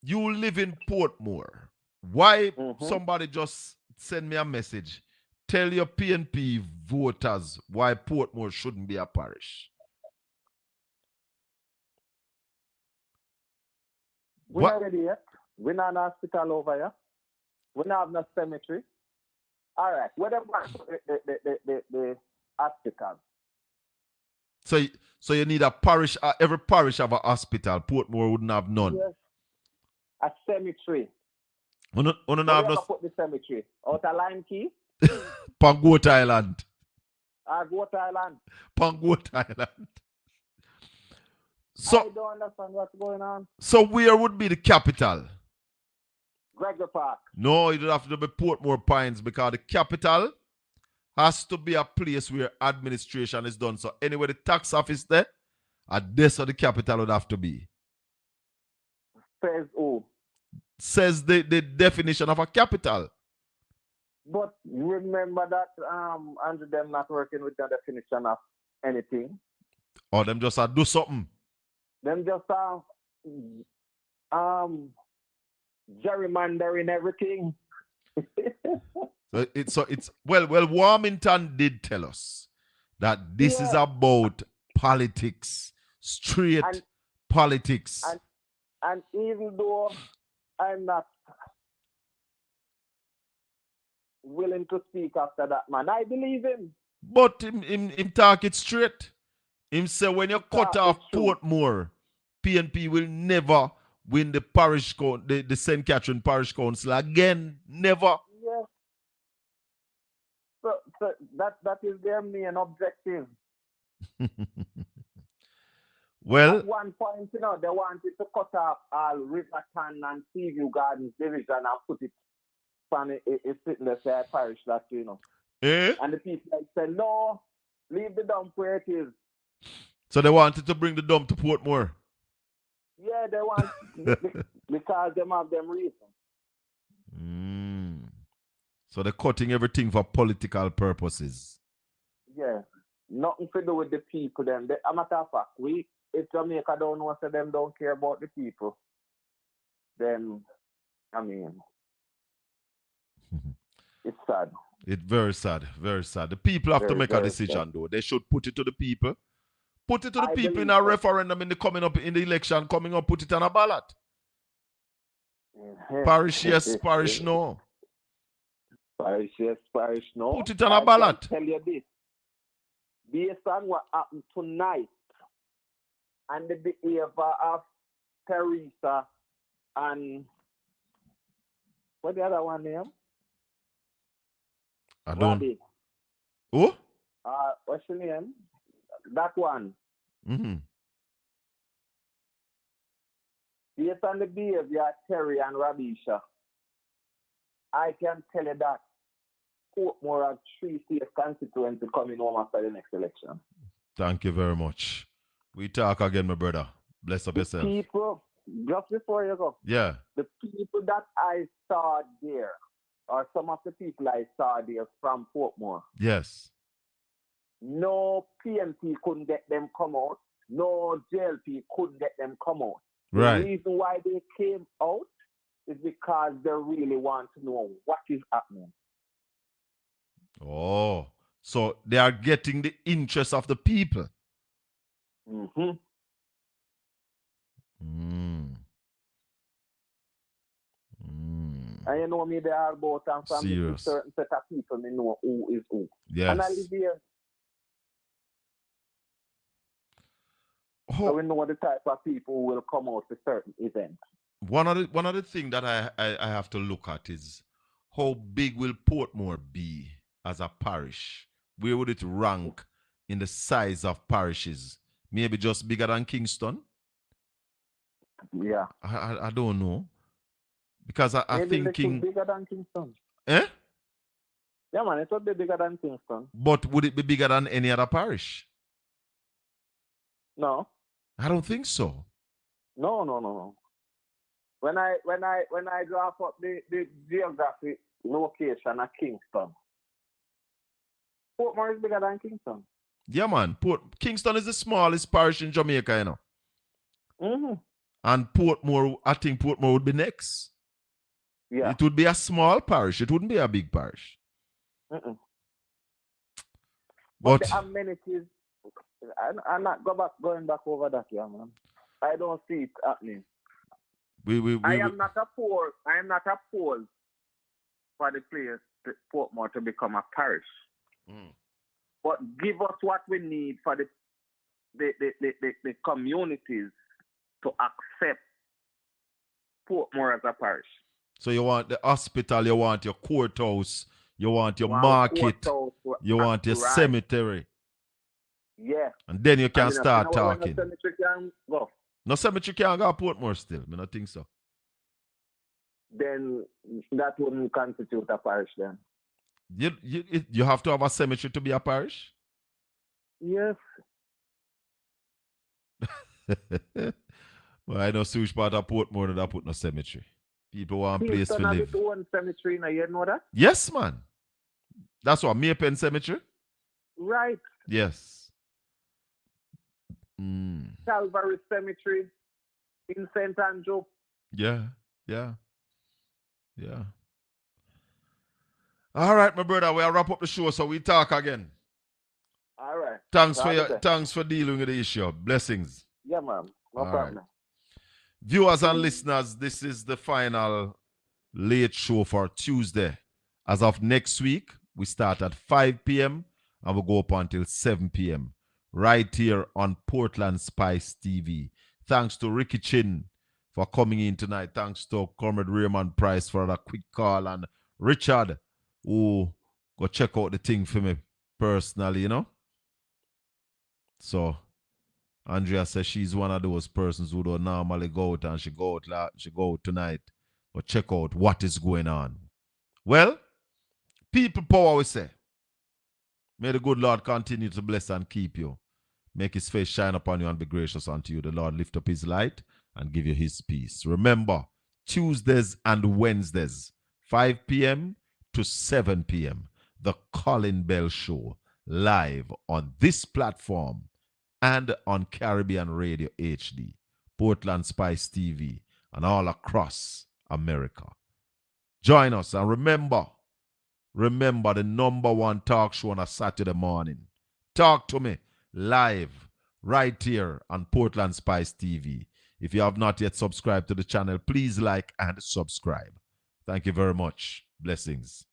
you live in Portmore. Why somebody just send me a message? Tell your PNP voters why Portmore shouldn't be a parish. We're not ready yet. We're not in hospital over here. We don't have no cemetery. All right. What about the hospital? So you need a parish. Every parish have a hospital. Portmore wouldn't have none. Yes. A cemetery. We don't have no. Put the cemetery out of Lime Key. Pangoat Island. Goat Island. Pangoat Island. So I don't understand what's going on. So where would be the capital? Reggae Park. No, it would have to be Portmore Pines because the capital has to be a place where administration is done. So anywhere the tax office there, this or the capital would have to be. Says who? Says the definition of a capital. But remember that Andrew them not working with the definition of anything. Or them just do something. Them just gerrymandering everything. So it's well Warmington did tell us that this is about politics, straight politics. And even though I'm not willing to speak after that man, I believe him. But him talk it straight. Him say when you cut off Portmore, PNP will never win the parish the St. Catherine Parish Council again. Never. Yes. So that is their main objective. Well, at one point, they wanted to cut off all Riverton and Seaview Gardens division and put it on a fitness parish that And the people said, no, leave the dump where it is. So they wanted to bring the dump to Portmore. Yeah, they want because they have them reason. So they're cutting everything for political purposes. Yeah, nothing to do with the people. Them, a matter of fact, if Jamaica don't know, so them don't care about the people. Then, I mean, it's sad. It's very sad, very sad. The people have to make a decision, though. They should put it to the people. Put it to the people in a referendum in the election coming up. Put it on a ballot. Parish yes, parish no. Parish, yes, parish, no. Put it on a ballot. I can tell you this. Based on what happened tonight and the behavior of Teresa and what the other one name? I don't. Robbie. Who? What's your name? That one. Mm-hmm. Based on the behavior of Terry and Rabisha, I can tell you that Portmore has 3 state constituency coming home after the next election. Thank you very much. We talk again, my brother. Bless up yourself. People, just before you go. Yeah. The people that I saw there, or some of the people I saw there from Portmore. Yes. No PMP couldn't get them come out. No JLP couldn't get them come out. Right. The reason why they came out is because they really want to know what is happening. Oh, so they are getting the interest of the people. Mm-hmm. And you know me, they are both and from a certain set of people, me know who is who. Yes. And I live here. So we know the type of people who will come out to certain events. One of the things that I have to look at is how big will Portmore be as a parish? Where would it rank in the size of parishes? Maybe just bigger than Kingston? Yeah. I don't know. Because I'm thinking... bigger than Kingston. Eh? Yeah, man, it would be bigger than Kingston. But would it be bigger than any other parish? No. I don't think so. No. When I draw up the geographic location of Kingston, Portmore is bigger than Kingston. Yeah, man. Kingston is the smallest parish in Jamaica, you know. Mm-hmm. And Portmore, I think Portmore would be next. Yeah. It would be a small parish. It wouldn't be a big parish. Mm-mm. But the amenities, I'm not going back over that, yeah, man. I don't see it happening. I am not opposed for the place, Portmore, to become a parish. Mm. But give us what we need for the communities to accept Portmore as a parish. So you want the hospital, you want your courthouse, you want your market, you want your cemetery. Yeah. And then you can start talking. No cemetery can go. No cemetery can go to Portmore still. I don't think so. Then that wouldn't constitute a parish then. You have to have a cemetery to be a parish? Yes. Well, I know which part of Portmore that put no cemetery. People want a place to live. Its own cemetery now, you know that? Yes, man. That's what, Maypen Cemetery? Right. Yes. Calvary Cemetery in St. Andrew. Yeah. All right, my brother, we'll wrap up the show so we talk again. All right. Thanks for dealing with the issue. Blessings. Yeah, man. No problem. Right. Viewers and listeners, this is the final late show for Tuesday. As of next week, we start at 5 p.m. and we'll go up until 7 p.m. right here on Portland Spice TV. Thanks to Ricky Chin for coming in tonight. Thanks to Comrade Raymond Price for that quick call, and Richard, who go check out the thing for me personally, you know. So Andrea says she's one of those persons who don't normally go out, and she go out tonight. But check out what is going on. Well, people power, we say. May the good Lord continue to bless and keep you. Make his face shine upon you and be gracious unto you. The Lord lift up his light and give you his peace. Remember, Tuesdays and Wednesdays, 5 p.m. to 7 p.m., the Colin Bell Show, live on this platform and on Caribbean Radio HD, Portland Spice TV, and all across America. Join us, and remember the #1 talk show on a Saturday morning. Talk to me live right here on Portland Spice TV. If you have not yet subscribed to the channel, please like and subscribe. Thank you very much. Blessings.